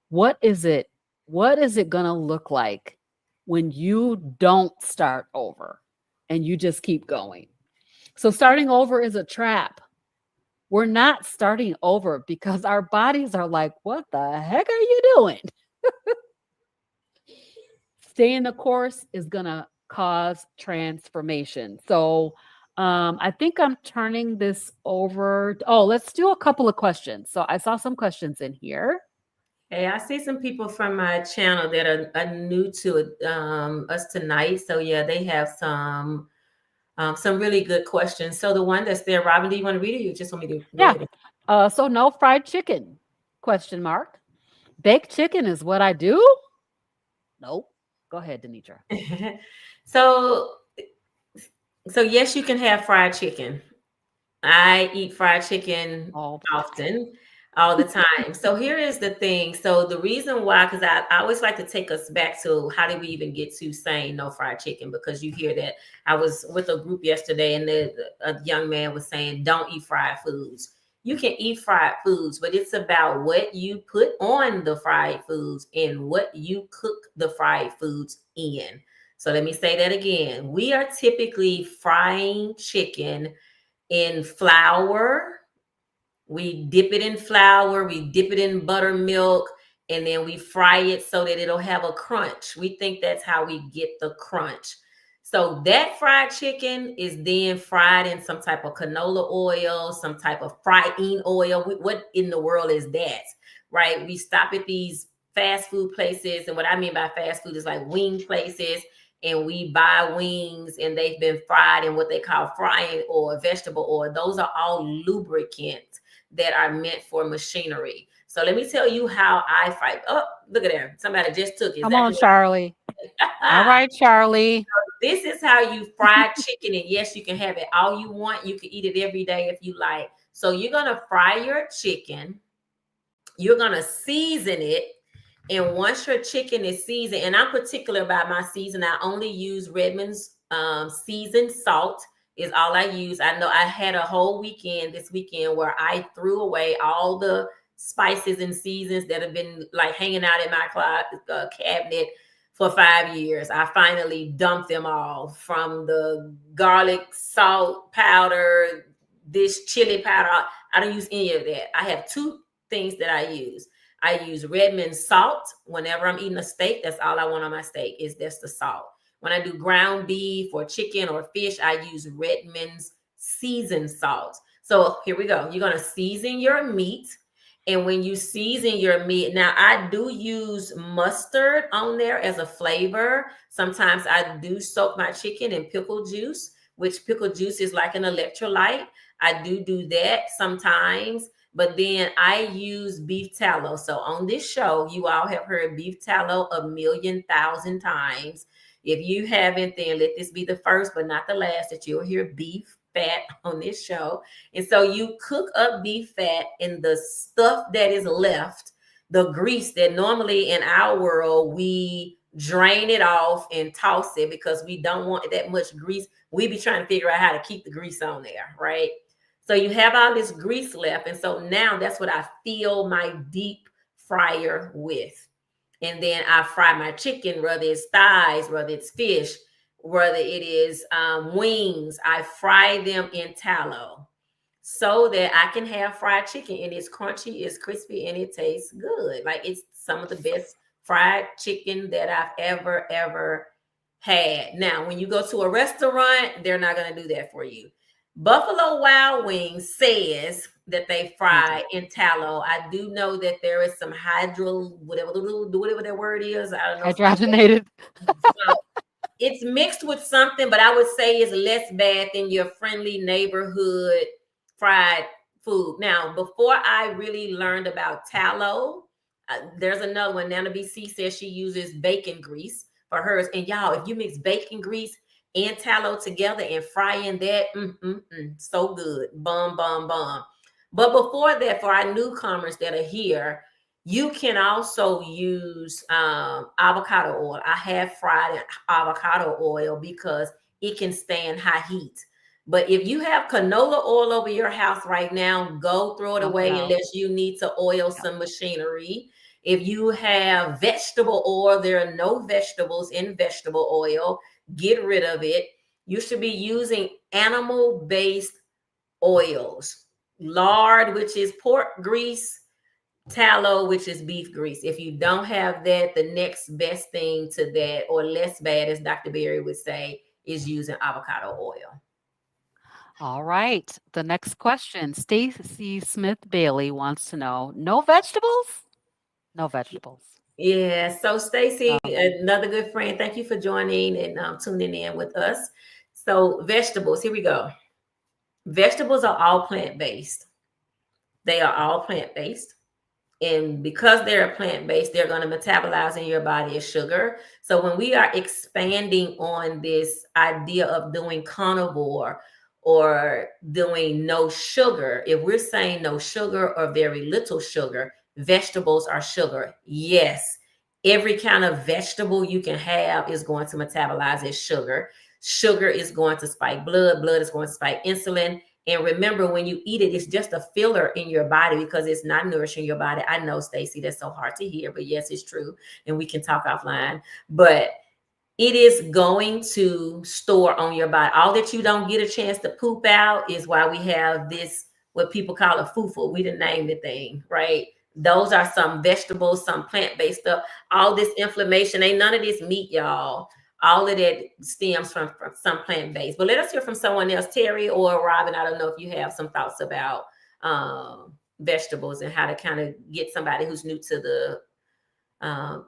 What is it? What is it going to look like when you don't start over and you just keep going? So starting over is a trap. We're not starting over because our bodies are like, what the heck are you doing? Staying the course is going to cause transformation. So I think I'm turning this over. Let's do a couple of questions. So I saw some questions in here. Hey, I see some people from my channel that are new to us tonight. So yeah, they have some really good questions. So the one that's there, Robyn, do you want to read it? You just want me to? Yeah. So no fried chicken? Question mark. Baked chicken is what I do? Nope. Go ahead, DeNitra. So yes, you can have fried chicken. I eat fried chicken often, all the time. So here is the thing. So the reason why, because I always like to take us back to how did we even get to saying no fried chicken? Because you hear that. I was with a group yesterday and a young man was saying, don't eat fried foods. You can eat fried foods, but it's about what you put on the fried foods and what you cook the fried foods in. So let me say that again. We are typically frying chicken in flour. We dip it in flour, we dip it in buttermilk, and then we fry it so that it'll have a crunch. We think that's how we get the crunch. So that fried chicken is then fried in some type of canola oil, some type of frying oil. What in the world is that, right? We stop at these fast food places, and what I mean by fast food is like wing places, and we buy wings and they've been fried in what they call frying oil, vegetable oil. Those are all lubricants that are meant for machinery. So let me tell you how I fry. Oh, look at there. Somebody just took it. Come on, Charlie. All right, Charlie. This is how you fry chicken. And yes, you can have it all you want. You can eat it every day if you like. So you're going to fry your chicken. You're going to season it. And once your chicken is seasoned, and I'm particular about my season, I only use Redmond's seasoned salt is all I use. I know I had a whole weekend this weekend where I threw away all the spices and seasons that have been like hanging out in my cabinet for 5 years. I finally dumped them all, from the garlic salt powder, this chili powder. I don't use any of that. I have two things that I use. I use Redmond's salt whenever I'm eating a steak. That's all I want on my steak is just the salt. When I do ground beef or chicken or fish, I use Redmond's seasoned salt. So here we go. You're going to season your meat. And when you season your meat, now I do use mustard on there as a flavor. Sometimes I do soak my chicken in pickle juice, which pickle juice is like an electrolyte. I do that sometimes. But then I use beef tallow. So on this show, you all have heard beef tallow 1,000,000 times. If you haven't, then let this be the first, but not the last, that you'll hear beef fat on this show. And so you cook up beef fat, and the stuff that is left, the grease that normally in our world we drain it off and toss it because we don't want that much grease. We be trying to figure out how to keep the grease on there, right? So you have all this grease left. And so now that's what I fill my deep fryer with. And then I fry my chicken, whether it's thighs, whether it's fish, whether it is wings. I fry them in tallow so that I can have fried chicken and it's crunchy, it's crispy, and it tastes good. Like it's some of the best fried chicken that I've ever had. Now, when you go to a restaurant, they're not going to do that for you. Buffalo Wild Wings says that they fry in tallow. I do know that there is some whatever that word is. I don't know. Hydrogenated. It's mixed with something, but I would say it's less bad than your friendly neighborhood fried food. Now, before I really learned about tallow, there's another one. Nana BC says she uses bacon grease for hers. And y'all, if you mix bacon grease and tallow together and fry in that, so good. Bum. But before that, for our newcomers that are here, you can also use avocado oil. I have fried avocado oil because it can stand high heat. But if you have canola oil over your house right now, go throw it away unless you need to oil some machinery. If you have vegetable oil, there are no vegetables in vegetable oil. Get rid of it. You should be using animal-based oils. Lard, which is pork grease, tallow, which is beef grease. If you don't have that, the next best thing to that, or less bad, as Dr. Berry would say, is using avocado oil. All right. The next question. Stacy Smith Bailey wants to know, no vegetables? No vegetables. Yeah. So Stacy, another good friend, thank you for joining and tuning in with us. So vegetables, here we go. Vegetables are all plant-based. They are all plant-based. And because they're plant-based, they're going to metabolize in your body as sugar. So when we are expanding on this idea of doing carnivore or doing no sugar, if we're saying no sugar or very little sugar, vegetables are sugar. Yes, every kind of vegetable you can have is going to metabolize as sugar. Sugar is going to spike blood. Blood is going to spike insulin. And remember, when you eat it, it's just a filler in your body because it's not nourishing your body. I know, Stacy, that's so hard to hear, but yes, it's true. And we can talk offline. But it is going to store on your body. All that you don't get a chance to poop out is why we have this, what people call a fufu. We didn't name the thing, right? Those are some vegetables, some plant-based stuff. All this inflammation, ain't none of this meat, y'all. All of that stems from some plant-based. But let us hear from someone else, Terry or Robyn. I don't know if you have some thoughts about vegetables and how to kind of get somebody who's new to the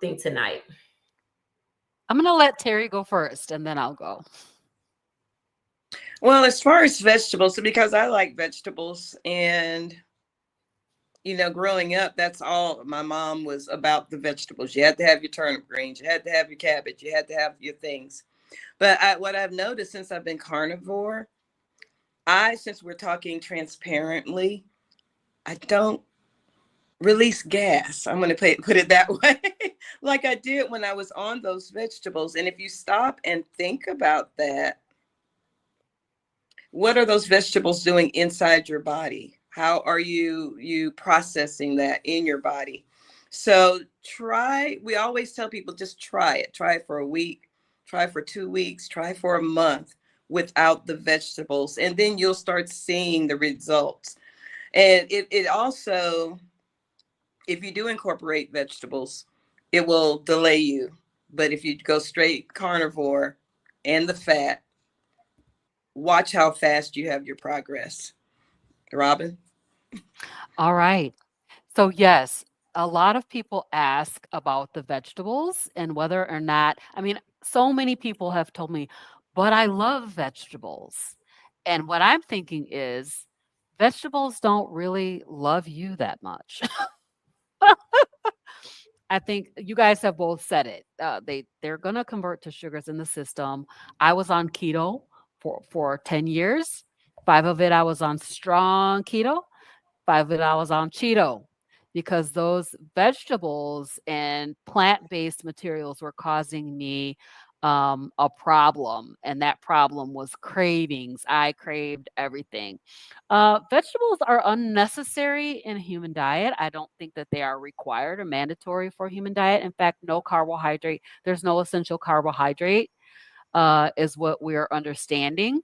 thing tonight. I'm going to let Terry go first, and then I'll go. Well, as far as vegetables, because I like vegetables, and growing up, that's all my mom was about, the vegetables. You had to have your turnip greens, you had to have your cabbage, you had to have your things. But what I've noticed since I've been carnivore, since we're talking transparently, I don't release gas. I'm going to put it that way, like I did when I was on those vegetables. And if you stop and think about that, what are those vegetables doing inside your body? How are you processing that in your body? So we always tell people, just try it. Try it for a week, try for 2 weeks, try for a month without the vegetables. And then you'll start seeing the results. And it also, if you do incorporate vegetables, it will delay you. But if you go straight carnivore and the fat, watch how fast you have your progress. Robyn? All right. So yes, a lot of people ask about the vegetables and whether or not, so many people have told me, but I love vegetables. And what I'm thinking is, vegetables don't really love you that much. I think you guys have both said it. They're going to convert to sugars in the system. I was on keto for 10 years. 5 of it I was on strong keto. 5 of it I was on Cheeto. because those vegetables and plant-based materials were causing me a problem, and that problem was cravings. I craved everything. Vegetables are unnecessary in a human diet. I don't think that they are required or mandatory for a human diet. In fact, no carbohydrate, there's no essential carbohydrate, is what we're understanding.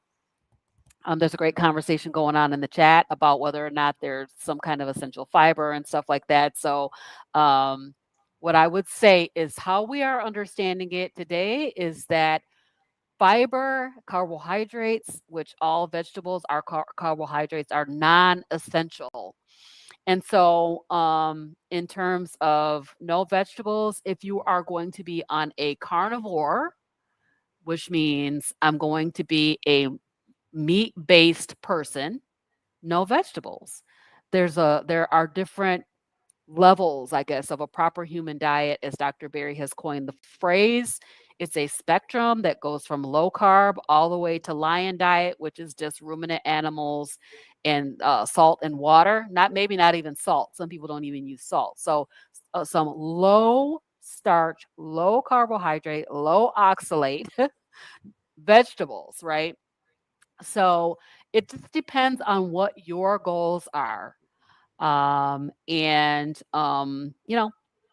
There's a great conversation going on in the chat about whether or not there's some kind of essential fiber and stuff like that. So, what I would say is how we are understanding it today is that fiber, carbohydrates, which all vegetables are carbohydrates, are non-essential. And so, in terms of no vegetables, if you are going to be on a carnivore, which means I'm going to be a meat-based person, no vegetables. There are different levels, I guess, of a proper human diet, as Dr. Berry has coined the phrase. It's a spectrum that goes from low carb all the way to lion diet, which is just ruminant animals and salt and water. Maybe not even salt. Some people don't even use salt. So some low starch, low carbohydrate, low oxalate vegetables, right? So it just depends on what your goals are. And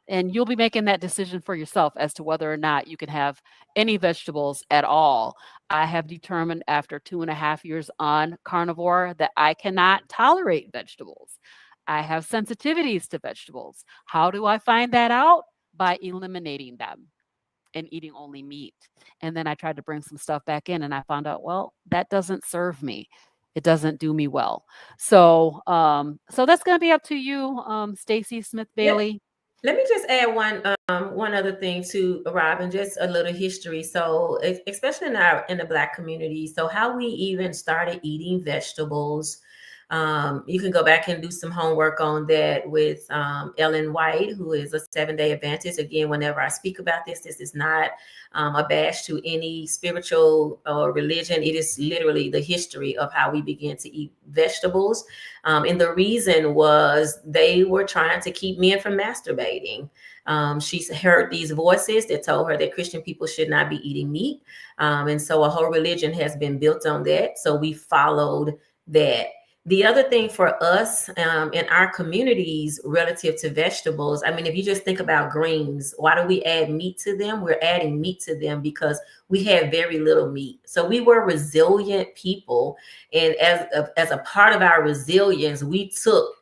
and you'll be making that decision for yourself as to whether or not you can have any vegetables at all. I have determined after 2.5 years on carnivore that I cannot tolerate vegetables. I have sensitivities to vegetables. How do I find that out? By eliminating them and eating only meat. And then I tried to bring some stuff back in and I found out, well, that doesn't serve me. It doesn't do me well. So so that's going to be up to you, Stacy Smith Bailey. Let me just add one other thing to Robyn, just a little history. So especially in the Black community, so how we even started eating vegetables. You can go back and do some homework on that with Ellen White, who is a 7-day Adventist. Again, whenever I speak about this is not a bash to any spiritual or religion. It is literally the history of how we began to eat vegetables. And the reason was they were trying to keep men from masturbating. She heard these voices that told her that Christian people should not be eating meat. And so a whole religion has been built on that. So we followed that. The other thing for us in our communities relative to vegetables, I mean, if you just think about greens, why do we add meat to them? We're adding meat to them because we have very little meat. So we were resilient people. And as a part of our resilience, we took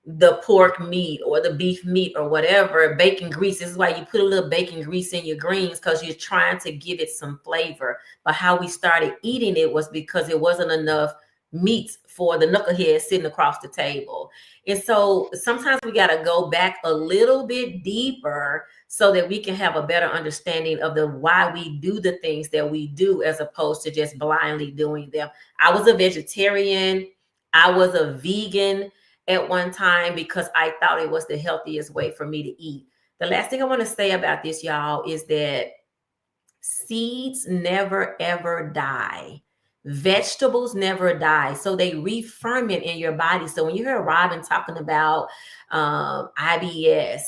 the pork meat or the beef meat or whatever, bacon grease. This is why you put a little bacon grease in your greens, because you're trying to give it some flavor. But how we started eating it was because it wasn't enough meat for the knucklehead sitting across the table. And so sometimes we got to go back a little bit deeper so that we can have a better understanding of the why we do the things that we do, as opposed to just blindly doing them. I was a vegetarian. I was a vegan at one time because I thought it was the healthiest way for me to eat. The last thing I want to say about this, y'all, is that seeds never, ever die. Vegetables never die. So they re-ferment in your body. So when you hear Robyn talking about IBS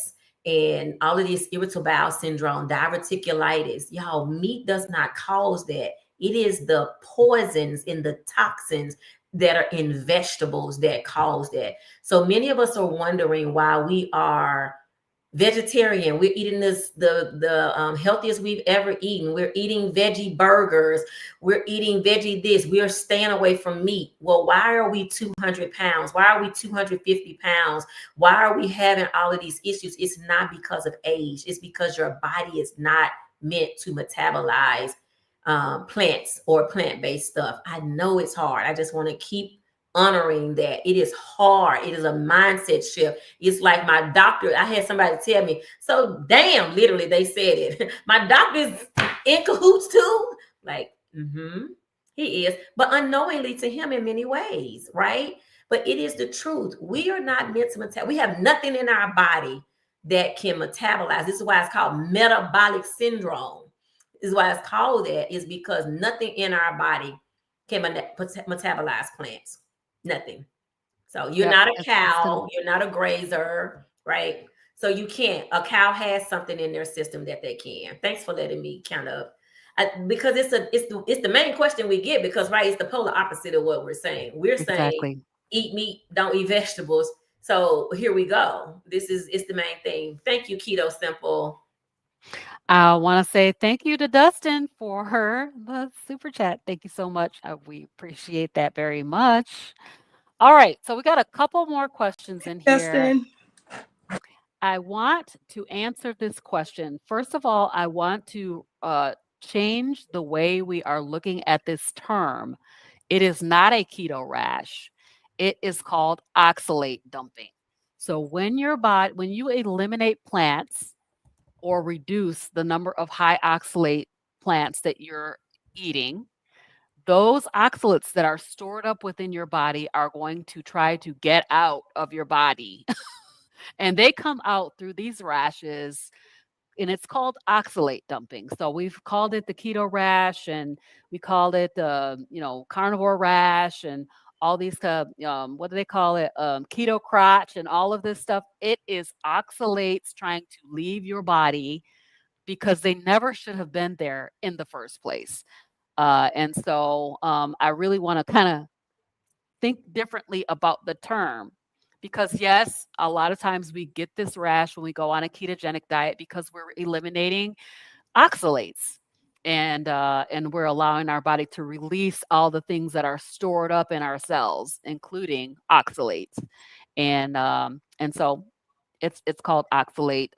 and all of this irritable bowel syndrome, diverticulitis, y'all, meat does not cause that. It is the poisons and the toxins that are in vegetables that cause that. So many of us are wondering why we are vegetarian. We're eating the healthiest we've ever eaten. We're eating veggie burgers. We're eating veggie this. We are staying away from meat. Well, why are we 200 pounds? Why are we 250 pounds? Why are we having all of these issues? It's not because of age. It's because your body is not meant to metabolize plants or plant-based stuff. I know it's hard. I just want to keep honoring that. It is hard. It is a mindset shift. It's like my doctor, I had somebody tell me, so damn, literally they said it. My doctor's in cahoots too. Like, he is, but unknowingly to him in many ways, right? But it is the truth. We are not meant to metabolize. We have nothing in our body that can metabolize. This is why it's called metabolic syndrome. This is why it's called that, is because nothing in our body can metabolize plants. Nothing. So you're not a cow, you're not a grazer, right? So you can't. A cow has something in their system that they can. Thanks for letting me kind of, because it's the main question we get, because right, it's the polar opposite of what we're saying. We're saying Exactly. eat meat, don't eat vegetables. So here we go. It's the main thing. Thank you, Keto Simple. I want to say thank you to Dustin for the super chat. Thank you so much. We appreciate that very much. All right, so we got a couple more questions in here. Justin. I want to answer this question. First of all, I want to change the way we are looking at this term. It is not a keto rash. It is called oxalate dumping. So when you eliminate plants or reduce the number of high oxalate plants that you're eating, those oxalates that are stored up within your body are going to try to get out of your body. And they come out through these rashes, and it's called oxalate dumping. So we've called it the keto rash, and we called it the carnivore rash, and all these what do they call it? Keto crotch, and all of this stuff. It is oxalates trying to leave your body because they never should have been there in the first place. And so I really want to kind of think differently about the term. Because yes, a lot of times we get this rash when we go on a ketogenic diet because we're eliminating oxalates, and we're allowing our body to release all the things that are stored up in our cells, including oxalates, and so it's called oxalate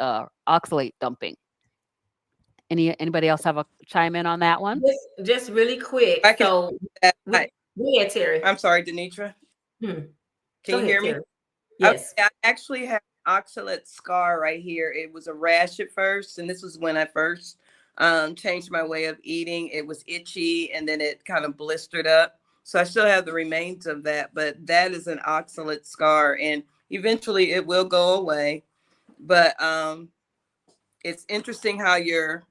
dumping. Anybody else have a chime in on that one? Just really quick. So go ahead, Terry. I'm sorry, DeNitra. Can you hear me? Yes. I actually have an oxalate scar right here. It was a rash at first, and this was when I first changed my way of eating. It was itchy, and then it kind of blistered up. So I still have the remains of that, but that is an oxalate scar, and eventually it will go away. But it's interesting how your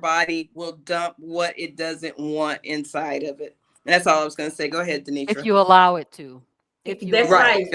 body will dump what it doesn't want inside of it. And that's all I was going to say. Go ahead, DeNitra. If you allow it to. That's right.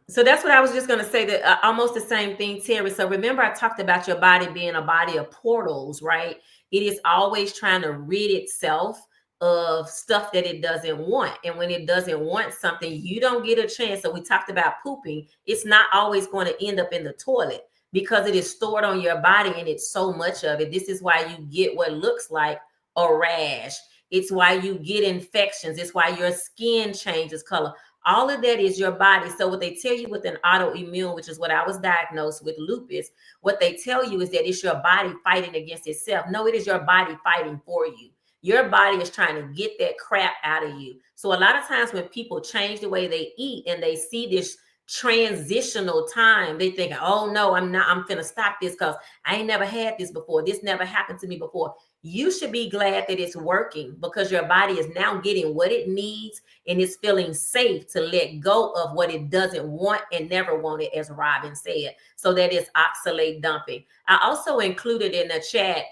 So that's what I was just going to say, that almost the same thing, Terry. So remember, I talked about your body being a body of portals, right? It is always trying to rid itself of stuff that it doesn't want. And when it doesn't want something, you don't get a chance. So we talked about pooping. It's not always going to end up in the toilet because it is stored on your body, and it's so much of it. This is why you get what looks like a rash. It's why you get infections. It's why your skin changes color. All of that is your body. So what they tell you with an autoimmune, which is what I was diagnosed with, lupus, what they tell you is that it's your body fighting against itself. No, it is your body fighting for you. Your body is trying to get that crap out of you. So a lot of times when people change the way they eat and they see this transitional time, they think, oh no, I'm finna stop this because I ain't never had this before. This never happened to me before. You should be glad that it's working because your body is now getting what it needs and it's feeling safe to let go of what it doesn't want and never wanted, as Robyn said. So that is oxalate dumping. I also included in the chat,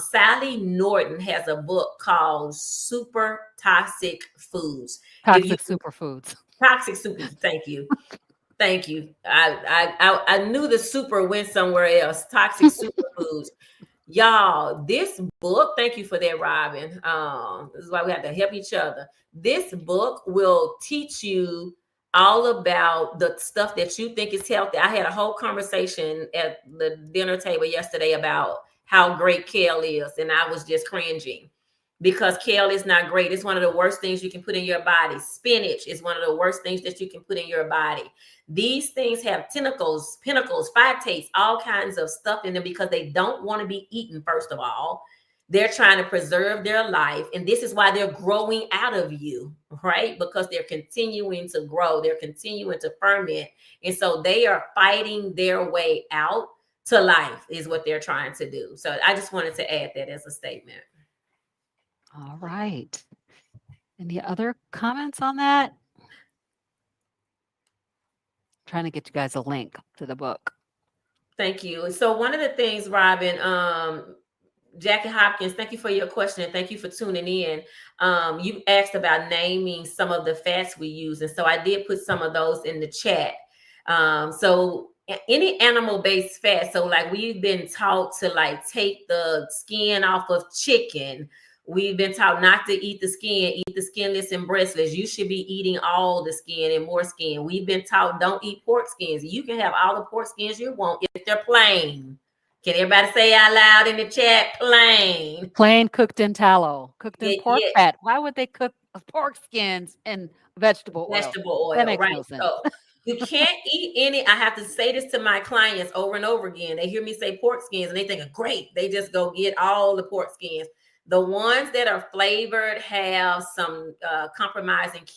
Sally Norton has a book called Super Toxic Foods. Toxic Superfoods. Toxic Superfoods. Thank you. Thank you. I knew the super went somewhere else. Toxic Superfoods. Y'all, this book, thank you for that, Robyn. This is why we have to help each other. This book will teach you all about the stuff that you think is healthy. I had a whole conversation at the dinner table yesterday about how great kale is, and I was just cringing because kale is not great. It's one of the worst things you can put in your body. Spinach is one of the worst things that you can put in your body. These things have tentacles, pinnacles, phytates, all kinds of stuff in them because they don't want to be eaten, first of all. They're trying to preserve their life. And this is why they're growing out of you, right? Because they're continuing to grow. They're continuing to ferment. And so they are fighting their way out to life is what they're trying to do. So I just wanted to add that as a statement. All right. Any other comments on that? Trying to get you guys a link to the book. Thank you. So one of the things, Robyn, Jackie Hopkins, thank you for your question and thank you for tuning in. You asked about naming some of the fats we use, and so I did put some of those in the chat. So any animal-based fat. So like we've been taught to like take the skin off of chicken. We've been taught not to eat the skin, eat the skinless and breastless. You should be eating all the skin and more skin. We've been taught don't eat pork skins. You can have all the pork skins you want if they're plain. Can everybody say out loud in the chat, plain? Plain cooked in tallow, cooked in pork Yeah. fat. Why would they cook pork skins in vegetable oil? Vegetable oil, That makes right? no sense. So you can't eat any. I have to say this to my clients over and over again. They hear me say pork skins and they think, great, they just go get all the pork skins. The ones that are flavored have some compromising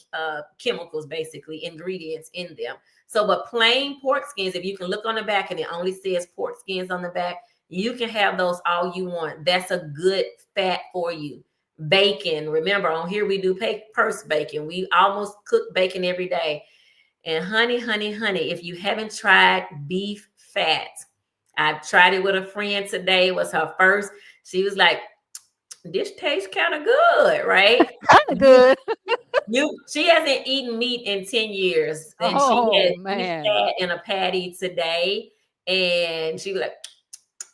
chemicals, basically ingredients in them. So, but plain pork skins, if you can look on the back and it only says pork skins on the back, you can have those all you want. That's a good fat for you. Bacon, remember on here we do purse bacon. We almost cook bacon every day. And honey, if you haven't tried beef fat, I've tried it with a friend today. It was her first. She was like, this tastes kind of good, right? Kind of good. She hasn't eaten meat in 10 years. And Oh, she had man. beef fat in a patty today. And she was like,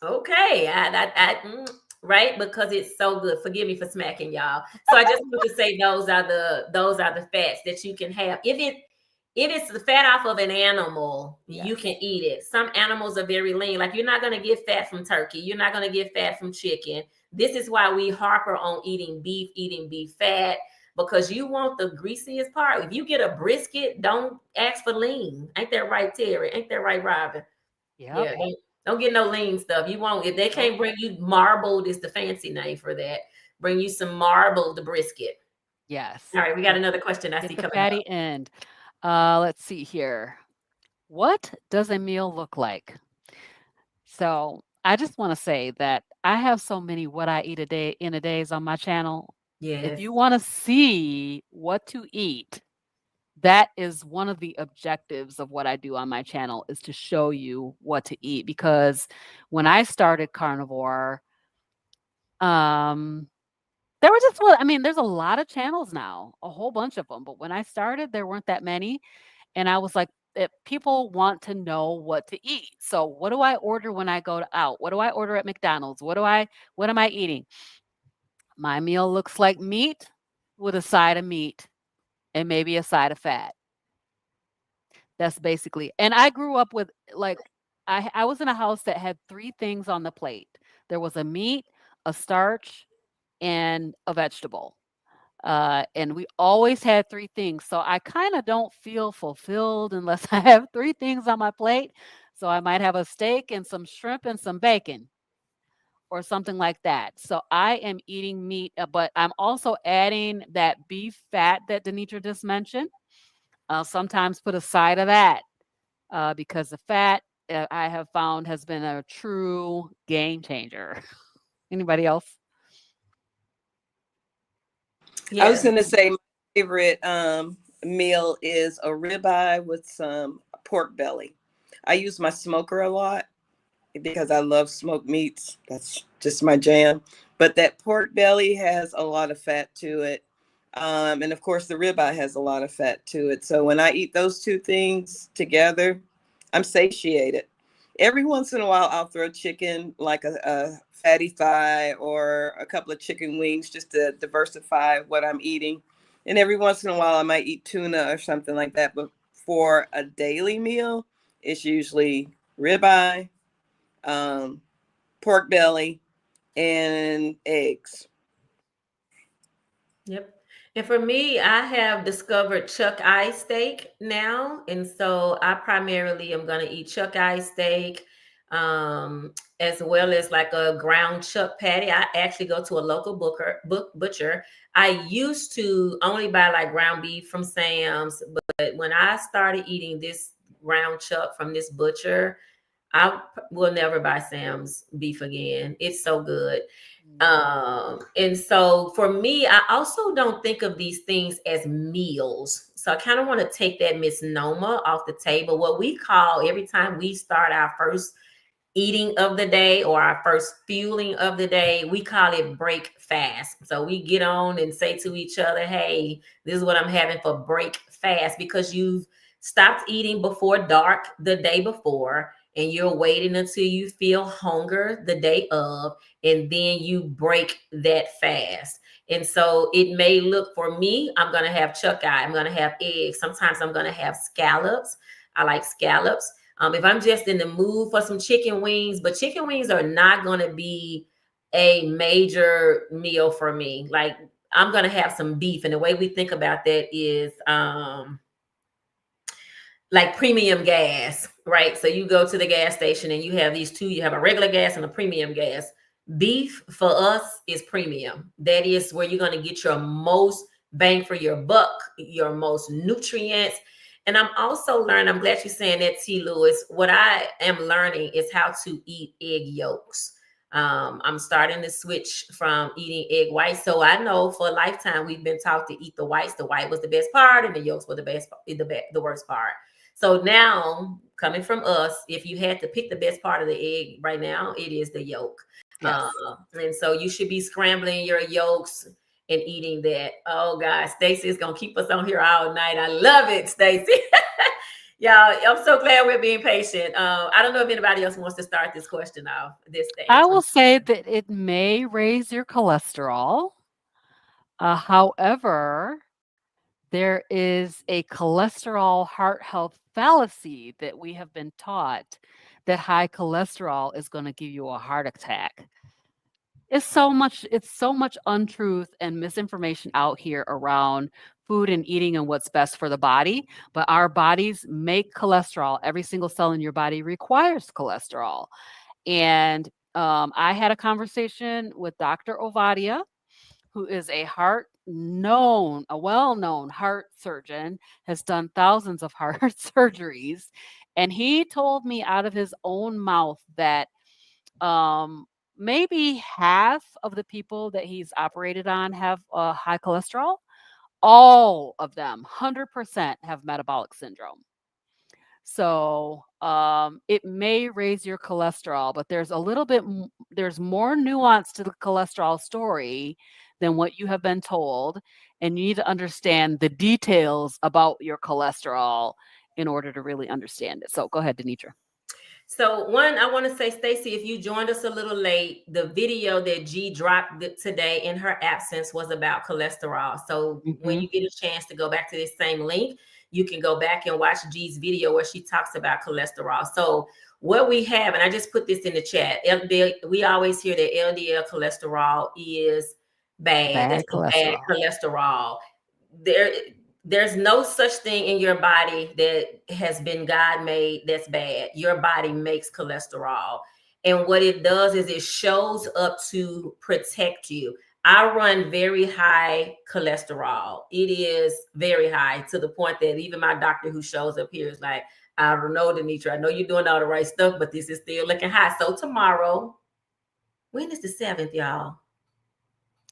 okay, right? Because it's so good. Forgive me for smacking y'all. So I just want to say those are the fats that you can have. If it's the fat off of an animal, you can eat it. Some animals are very lean. Like you're not going to get fat from turkey. You're not going to get fat from chicken. This is why we harper on eating beef fat, because you want the greasiest part. If you get a brisket, don't ask for lean. Ain't that right, Terry? Ain't that right, Robyn? Yep. Yeah. Don't get no lean stuff. You won't. If they can't bring you marbled, is the fancy name for that. Bring you some marbled brisket. Yes. All right, we got another question I see the coming fatty up. end. Let's see here. What does a meal look like? So I just want to say that I have so many what I eat in a days on my channel. Yes. If you want to see what to eat, that is one of the objectives of what I do on my channel, is to show you what to eat. Because when I started carnivore, there were just, there's a lot of channels now, a whole bunch of them. But when I started, there weren't that many. And I was like, people want to know what to eat. So what do I order when I go out? What do I order at McDonald's? What am I eating? My meal looks like meat with a side of meat and maybe a side of fat. That's basically. And I grew up with, like, I was in a house that had 3 things on the plate. There was a meat, a starch, and a vegetable. And we always had 3 things. So I kind of don't feel fulfilled unless I have 3 things on my plate. So I might have a steak and some shrimp and some bacon or something like that. So I am eating meat, but I'm also adding that beef fat that DeNitra just mentioned. I'll sometimes put a side of that because the fat I have found has been a true game changer. Anybody else? Yes. I was going to say my favorite meal is a ribeye with some pork belly. I use my smoker a lot because I love smoked meats. That's just my jam. But that pork belly has a lot of fat to it. And of course, the ribeye has a lot of fat to it. So when I eat those 2 things together, I'm satiated. Every once in a while, I'll throw chicken, like a fatty thigh or a couple of chicken wings, just to diversify what I'm eating. And every once in a while, I might eat tuna or something like that. But for a daily meal, it's usually ribeye, pork belly, and eggs. Yep. And for me, I have discovered chuck eye steak now. And so I primarily am going to eat chuck eye steak, as well as like a ground chuck patty. I actually go to a local butcher. I used to only buy like ground beef from Sam's, but when I started eating this ground chuck from this butcher, I will never buy Sam's beef again. It's so good. And so for me, I also don't think of these things as meals. So I kind of want to take that misnomer off the table. What we call, every time we start our first eating of the day or our first fueling of the day, we call it break fast. So we get on and say to each other, hey, this is what I'm having for break fast, because you've stopped eating before dark the day before, and you're waiting until you feel hunger the day of, and then you break that fast. And so it may look, for me, I'm going to have chuck eye, I'm going to have eggs. Sometimes I'm going to have scallops. I like scallops. If I'm just in the mood for some chicken wings, but chicken wings are not going to be a major meal for me. Like, I'm going to have some beef. And the way we think about that is, like premium gas, right? So you go to the gas station and you have these two, you have a regular gas and a premium gas. Beef for us is premium. That is where you're going to get your most bang for your buck, your most nutrients. And I'm also learning, I'm glad you're saying that, T. Lewis. What I am learning is how to eat egg yolks. I'm starting to switch from eating egg whites. So I know for a lifetime we've been taught to eat the whites. The white was the best part, and the yolks were the worst part. So now, coming from us, if you had to pick the best part of the egg right now, it is the yolk. Yes. And so you should be scrambling your yolks and eating that. Oh gosh, Stacey is gonna keep us on here all night. I love it, Stacey. Y'all, I'm so glad we're being patient. I don't know if anybody else wants to start this question off. I will say that it may raise your cholesterol. However, there is a cholesterol heart health fallacy that we have been taught that high cholesterol is going to give you a heart attack. It's so much untruth and misinformation out here around food and eating and what's best for the body. But our bodies make cholesterol. Every single cell in your body requires cholesterol. And I had a conversation with Dr. Ovadia, who is a well-known heart surgeon, has done thousands of heart surgeries. And he told me out of his own mouth that maybe half of the people that he's operated on have high cholesterol. All of them, 100%, have metabolic syndrome. So it may raise your cholesterol, but there's there's more nuance to the cholesterol story than what you have been told. And you need to understand the details about your cholesterol in order to really understand it. So go ahead, DeNitra. So one, I want to say, Stacey, if you joined us a little late, the video that G dropped today in her absence was about cholesterol. So when you get a chance to go back to this same link, you can go back and watch G's video where she talks about cholesterol. So what we have, and I just put this in the chat, we always hear that LDL cholesterol is bad. That's bad cholesterol. There's no such thing in your body that has been God made that's bad. Your body makes cholesterol. And what it does is it shows up to protect you. I run very high cholesterol. It is very high, to the point that even my doctor who shows up here is like, I don't know, DeNitra, I know you're doing all the right stuff, but this is still looking high. So tomorrow, when is the 7th, y'all?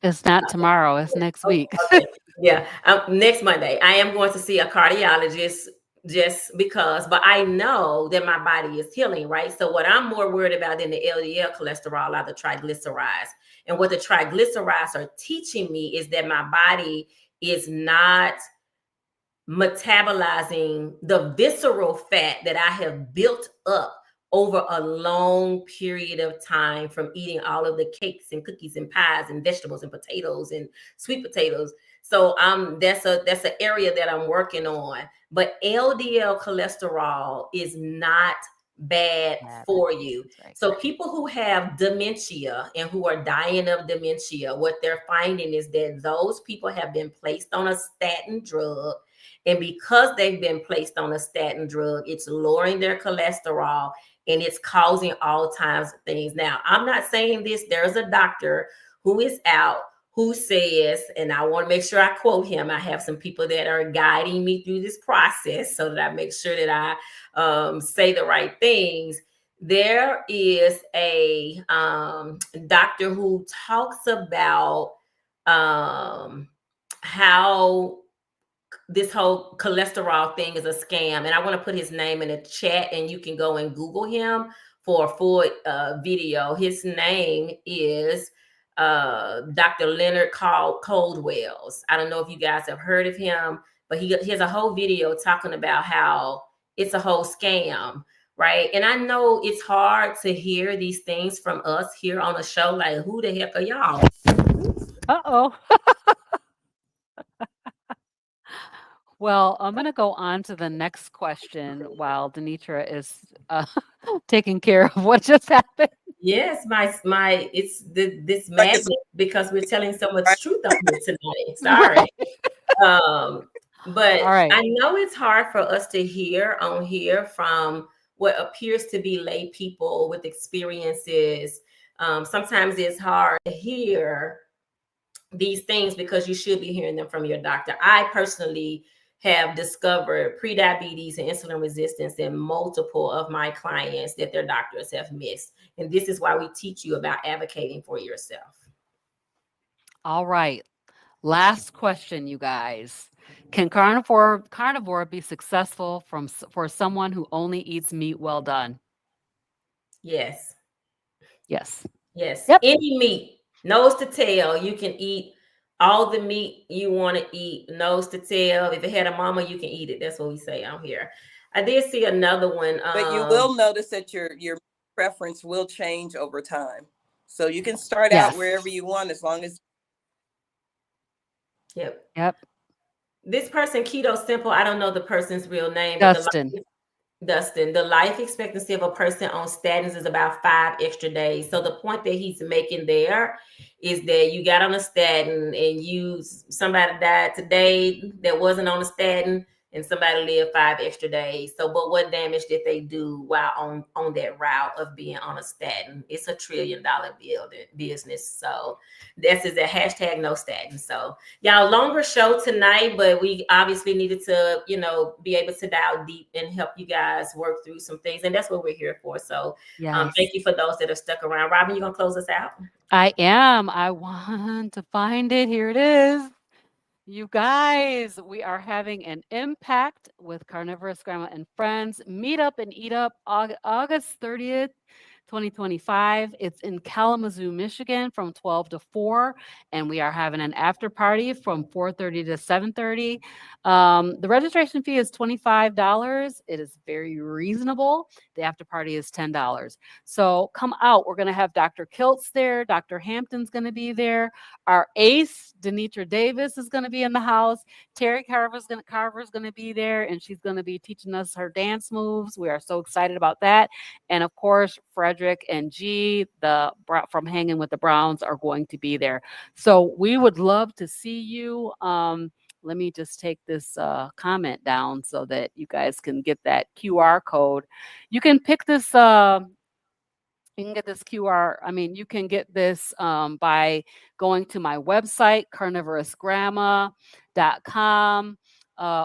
It's not tomorrow. It's next week. Okay. Yeah. Next Monday, I am going to see a cardiologist just because, but I know that my body is healing, right? So what I'm more worried about than the LDL cholesterol are the triglycerides. And what the triglycerides are teaching me is that my body is not metabolizing the visceral fat that I have built up over a long period of time from eating all of the cakes and cookies and pies and vegetables and potatoes and sweet potatoes. So that's an area that I'm working on. But LDL cholesterol is not bad for you. Right. So people who have dementia and who are dying of dementia, what they're finding is that those people have been placed on a statin drug. And because they've been placed on a statin drug, it's lowering their cholesterol and it's causing all kinds of things. Now, I'm not saying this. There's a doctor who is out who says, and I want to make sure I quote him. I have some people that are guiding me through this process so that I make sure that I say the right things. There is a doctor who talks about how this whole cholesterol thing is a scam. And I want to put his name in the chat and you can go and Google him for a full video. His name is Dr. Leonard Coldwells. I don't know if you guys have heard of him. but he has a whole video talking about how it's a whole scam, right? And I know it's hard to hear these things from us here on a show. Like, who the heck are y'all? Uh-oh. Well, I'm going to go on to the next question while DeNitra is taking care of what just happened. Yes, it's this Like it's madness because we're telling so much right. truth on here tonight. Sorry. But All right. I know it's hard for us to hear on here from what appears to be lay people with experiences. Sometimes it's hard to hear these things because you should be hearing them from your doctor. I personally have discovered prediabetes and insulin resistance in multiple of my clients that their doctors have missed. And this is why we teach you about advocating for yourself. All right. Last question, you guys. Can carnivore be successful for someone who only eats meat well done? Yes. Yes. Yes. Yep. Any meat, nose to tail, you can eat all the meat you want to eat, nose to tail. If it had a mama, you can eat it. That's what we say out here. I did see another one. But you will notice that your preference will change over time. So you can start out wherever you want as long as. Yep. This person, Keto Simple, I don't know the person's real name. Dustin, the life expectancy of a person on statins is about 5 extra days. So the point that he's making there is that you got on a statin and somebody died today that wasn't on a statin, and somebody lived 5 extra days. So, but what damage did they do while on that route of being on a statin? It's $1 trillion business. So this is a hashtag no statin. So y'all, longer show tonight, but we obviously needed to, be able to dial deep and help you guys work through some things. And that's what we're here for. So thank you for those that are stuck around. Robyn, you gonna close us out? I am. I want to find it. Here it is. You guys, we are having an Impact with Carnivorous Grandma and Friends Meet Up and Eat Up August 30th, 2025. It's in Kalamazoo, Michigan from 12 to 4. And we are having an after party from 4:30 to 7:30. The registration fee is $25. It is very reasonable. The after party is $10. So come out. We're going to have Dr. Kiltz there. Dr. Hampton's going to be there. Our ace, DeNitra Davis, is going to be in the house. Terri Carver is going to be there, and she's going to be teaching us her dance moves. We are so excited about that. And of course, Frederick and G, from Hanging with the Browns, are going to be there. So we would love to see you. Let me just take this comment down so that you guys can get that QR code. You can pick this. You can get this you can get this by going to my website, carnivorousgrandma.com,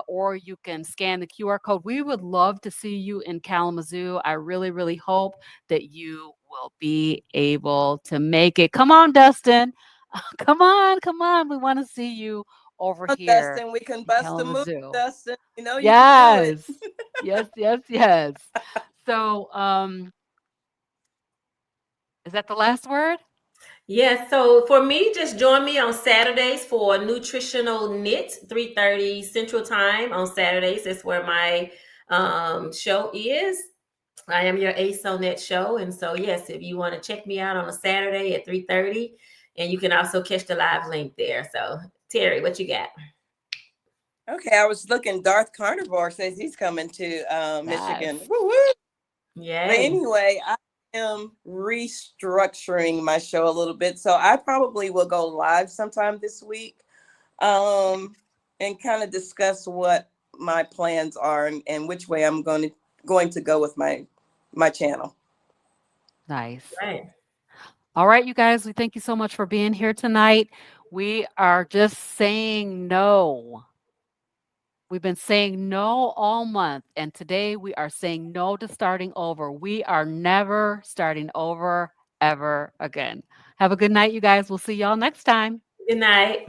or you can scan the QR code. We would love to see you in Kalamazoo. I really, really hope that you will be able to make it. Come on, Dustin. Come on. We want to see you over here. Dustin, we can bust a move, Dustin. You can do it. Yes. So, is that the last word? Yeah. So for me, just join me on Saturdays for Nutritional Knit, 3:30 Central Time on Saturdays. That's where my show is. I am your ace on that show. And so, yes, if you want to check me out on a Saturday at 3:30, and you can also catch the live link there. So, Terri, what you got? Okay, I was looking. Darth Carnivore says he's coming to Michigan. Woo-woo. Yeah. But anyway, I am restructuring my show a little bit, so I probably will go live sometime this week, and kind of discuss what my plans are and which way I'm going to go with my channel. Nice. Right. All right, you guys, we thank you so much for being here tonight. We are just saying no. We've been saying no all month, and today we are saying no to starting over. We are never starting over ever again. Have a good night, you guys. We'll see y'all next time. Good night.